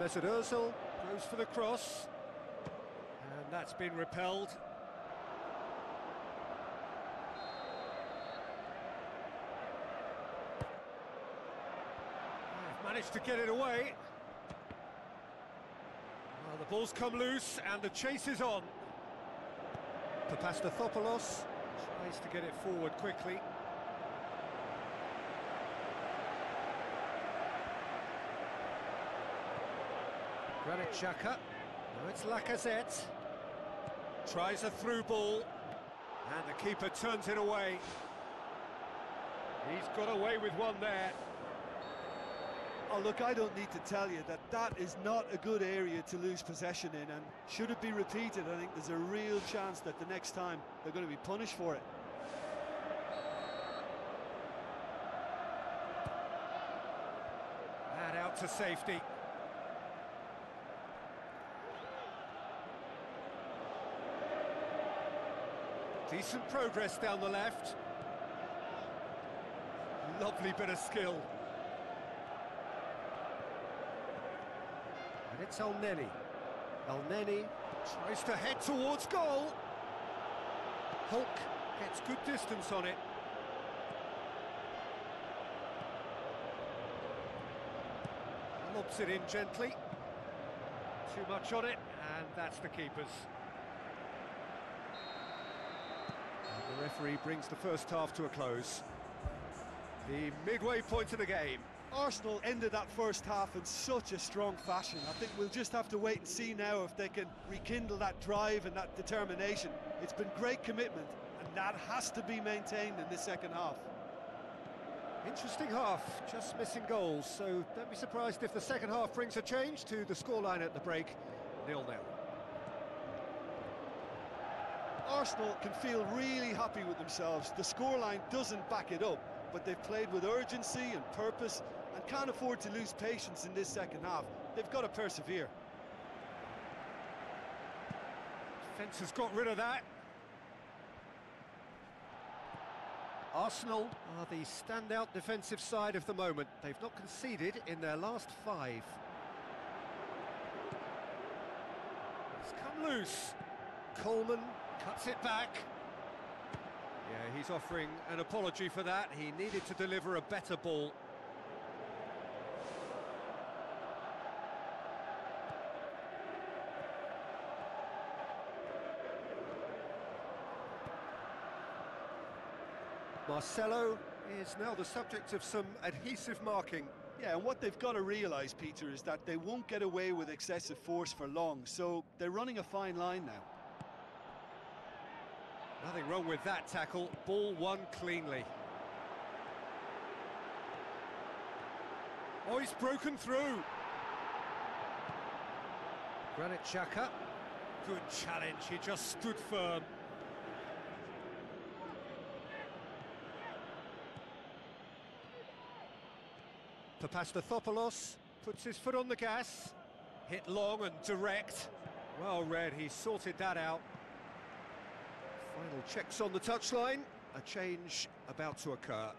Mesut Ozil goes for the cross, and that's been repelled. Managed to get it away. Well, the ball's come loose and the chase is on. Papastathopoulos tries to get it forward quickly. Granit Xhaka. Now it's Lacazette. Tries a through ball. And the keeper turns it away. He's got away with one there. Oh, look, I don't need to tell you that that is not a good area to lose possession in, and should it be repeated, I think there's a real chance that the next time they're going to be punished for it. And out to safety. Decent progress down the left. Lovely bit of skill. And it's El Neni. El Neni tries to head towards goal. Hulk gets good distance on it. Lobs it in gently. Too much on it, and that's the keeper's. And the referee brings the first half to a close. The midway point of the game. Arsenal ended that first half in such a strong fashion. I think we'll just have to wait and see now if they can rekindle that drive and that determination. It's been great commitment, and that has to be maintained in the second half. Interesting half, just missing goals, so don't be surprised if the second half brings a change to the scoreline at the break, 0-0. Arsenal can feel really happy with themselves. The scoreline doesn't back it up, but they've played with urgency and purpose and can't afford to lose patience in this second half. They've got to persevere. Defence has got rid of that. Arsenal are the standout defensive side of the moment. They've not conceded in their last 5. It's come loose. Coleman cuts it back. Yeah, he's offering an apology for that. He needed to deliver a better ball. Marcelo is now the subject of some adhesive marking. Yeah, and what they've got to realise, Peter, is that they won't get away with excessive force for long, so they're running a fine line now. Nothing wrong with that tackle. Ball won cleanly. Oh, he's broken through. Granit Xhaka. Good challenge, he just stood firm. Papastathopoulos puts his foot on the gas. Hit long and direct. Well read, he sorted that out. checks on the touchline, a change about to occur.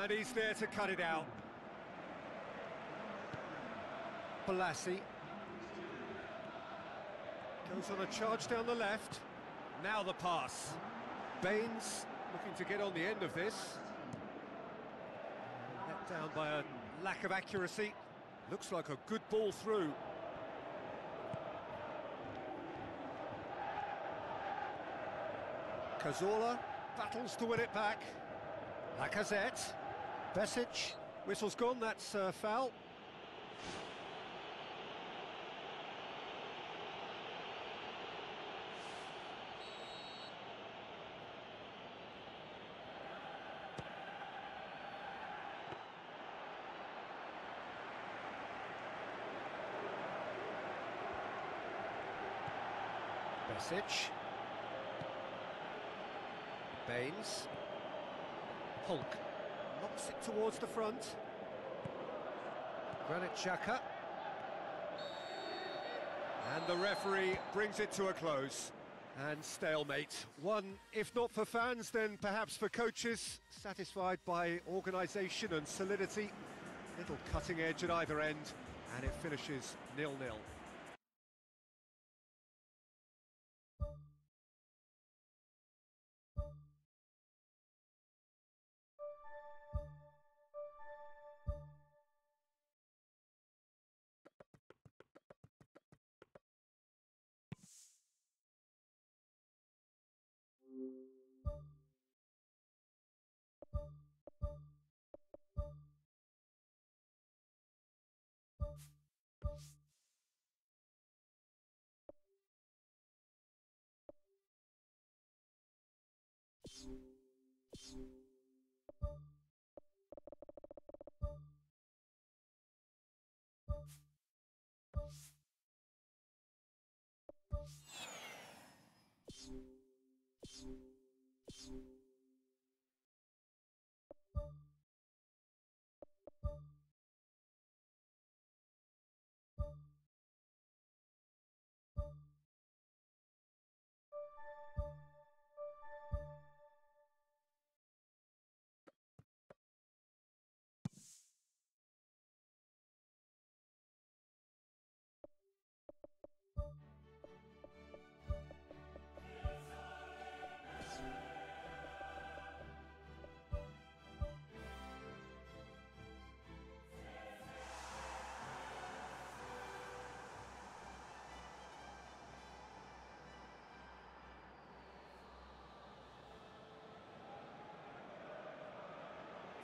And he's there to cut it out. Balassi. Goes on a charge down the left. Now the pass. Baines looking to get on the end of this. Let down by a lack of accuracy. Looks like a good ball through. Cazorla battles to win it back. Lacazette. Besic. Whistle's gone, that's foul. Besic. Baines. Hulk knocks it towards the front. Granit Xhaka. And the referee brings it to a close. And stalemate. One, if not for fans, then perhaps for coaches, satisfied by organisation and solidity. Little cutting edge at either end, and it finishes 0-0.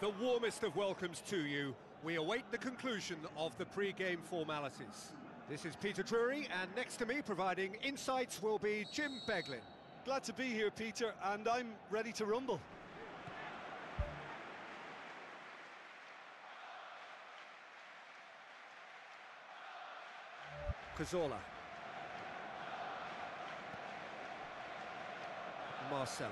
The warmest of welcomes to you. We await the conclusion of the pre-game formalities. This is Peter Drury, and next to me providing insights will be Jim Beglin. Glad to be here, Peter, and I'm ready to rumble. Cazorla. Marcelo.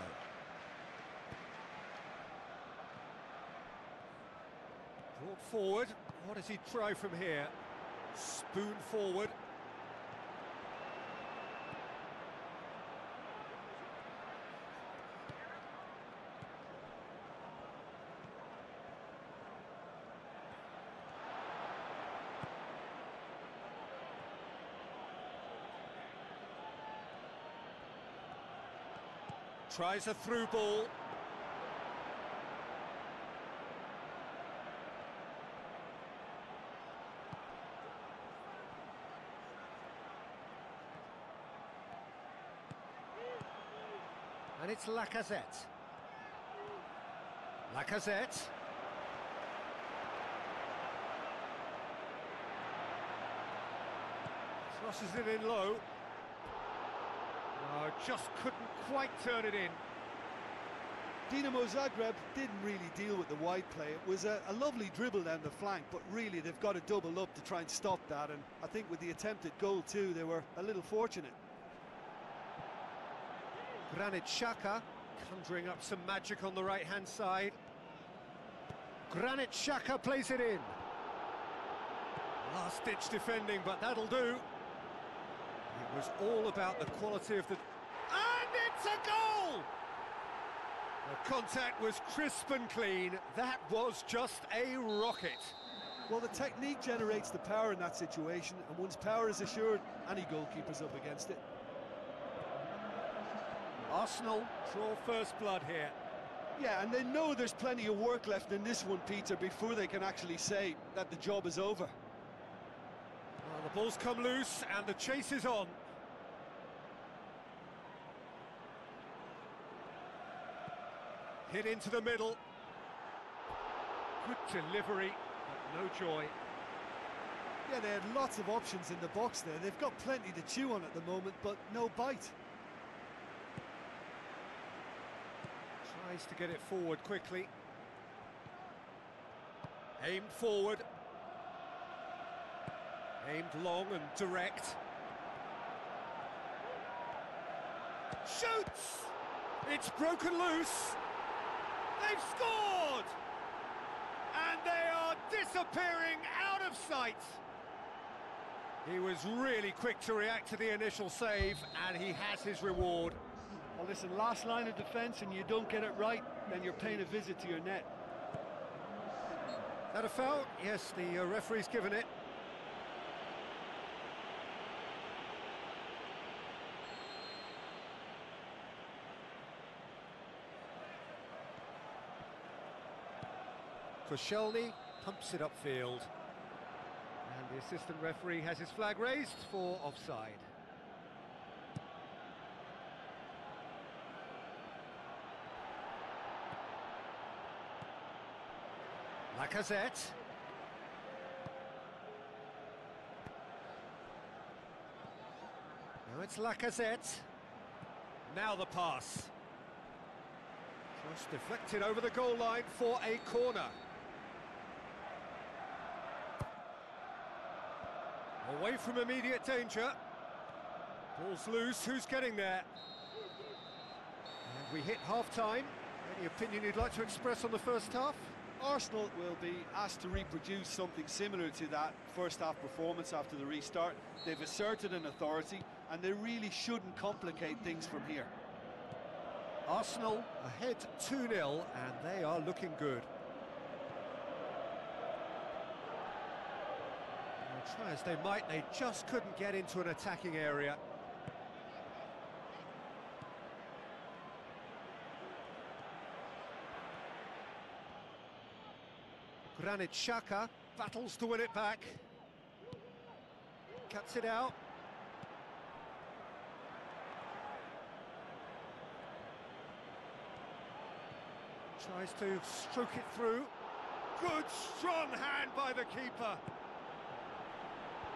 Brought forward. What does he try from here? Spoon forward. Tries a through ball. And it's Lacazette. Lacazette. Crosses it in low. Oh, just couldn't quite turn it in. Dinamo Zagreb didn't really deal with the wide play. It was a lovely dribble down the flank, but really they've got to double up to try and stop that, and I think with the attempted goal too, they were a little fortunate. Granit Xhaka conjuring up some magic on the right-hand side. Granit Xhaka plays it in. Last-ditch defending, but that'll do. It was all about the quality of the... And it's a goal! The contact was crisp and clean. That was just a rocket. Well, the technique generates the power in that situation, and once power is assured, any goalkeeper's up against it. Arsenal draw first blood here. Yeah, and they know there's plenty of work left in this one, Peter, before they can actually say that the job is over. Well, the ball's come loose and the chase is on. Hit into the middle. Good delivery, but no joy. Yeah, they had lots of options in the box there. They've got plenty to chew on at the moment, but no bite. Tries to get it forward quickly. Aimed forward. Aimed long and direct. Shoots! It's broken loose. They've scored! And they are disappearing out of sight. He was really quick to react to the initial save, and he has his reward. Well, listen, last line of defence and you don't get it right, then you're paying a visit to your net. That a foul? Yes, the referee's given it. Koscielny pumps it upfield. And the assistant referee has his flag raised for offside. Lacazette. Now it's Lacazette. Now the pass. Just deflected over the goal line for a corner. Away from immediate danger. Ball's loose, who's getting there? And we hit half-time. Any opinion you'd like to express on the first half? Arsenal will be asked to reproduce something similar to that first-half performance after the restart. They've asserted an authority, and they really shouldn't complicate things from here. Arsenal ahead 2-0, and they are looking good. Try as they might, they just couldn't get into an attacking area. Granit Xhaka battles to win it back. Cuts it out. Tries to stroke it through. Good strong hand by the keeper.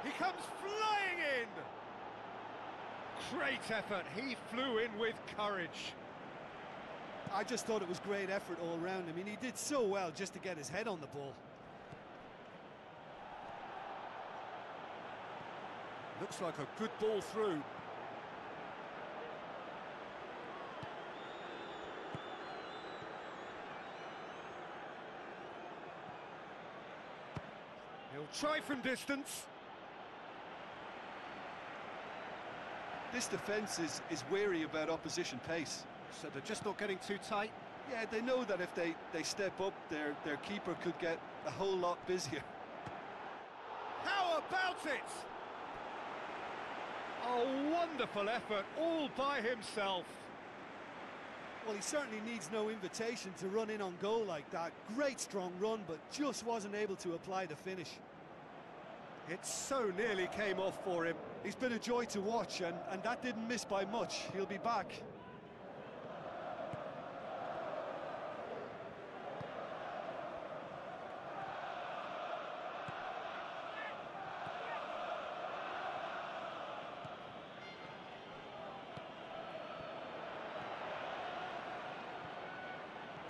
He comes flying in! Great effort, he flew in with courage. I just thought it was great effort all round. I mean, he did so well just to get his head on the ball. Looks like a good ball through. He'll try from distance. This defence is wary about opposition pace. So they're just not getting too tight? Yeah, they know that if they step up, their keeper could get a whole lot busier. How about it? A wonderful effort, all by himself. Well, he certainly needs no invitation to run in on goal like that. Great strong run, but just wasn't able to apply the finish. It so nearly came off for him. He's been a joy to watch, and that didn't miss by much. He'll be back.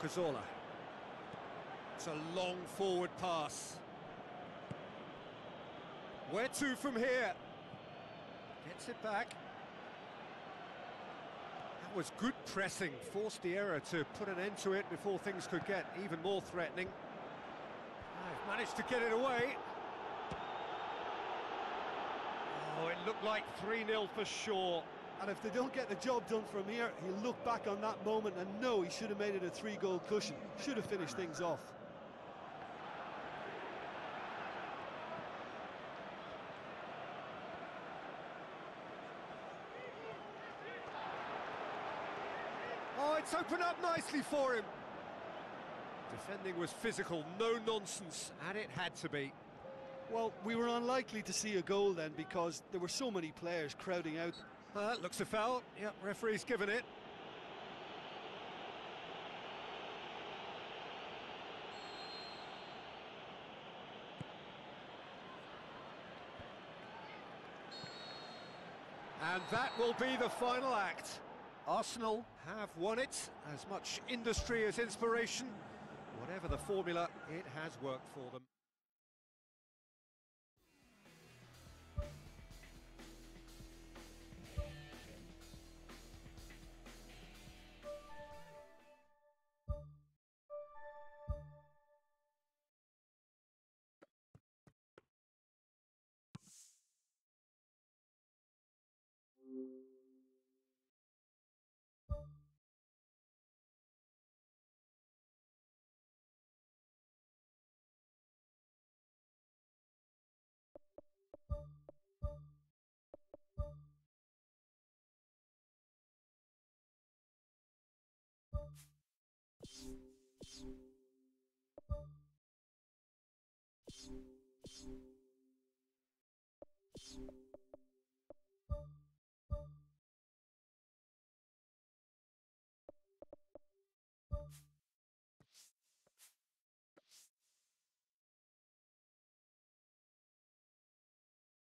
Cazorla. It's a long forward pass. Where to from here? Gets it back. That was good pressing, forced the error to put an end to it before things could get even more threatening. They've managed to get it away. Oh, it looked like 3-0 for sure. And if they don't get the job done from here, he'll look back on that moment and know he should have made it a 3-goal cushion. Should have finished things off. Oh, it's opened up nicely for him. Defending was physical, no nonsense, and it had to be. Well, we were unlikely to see a goal then because there were so many players crowding out. Looks a foul. Yep, referee's given it. And that will be the final act. Arsenal have won it. As much industry as inspiration. Whatever the formula, it has worked for them.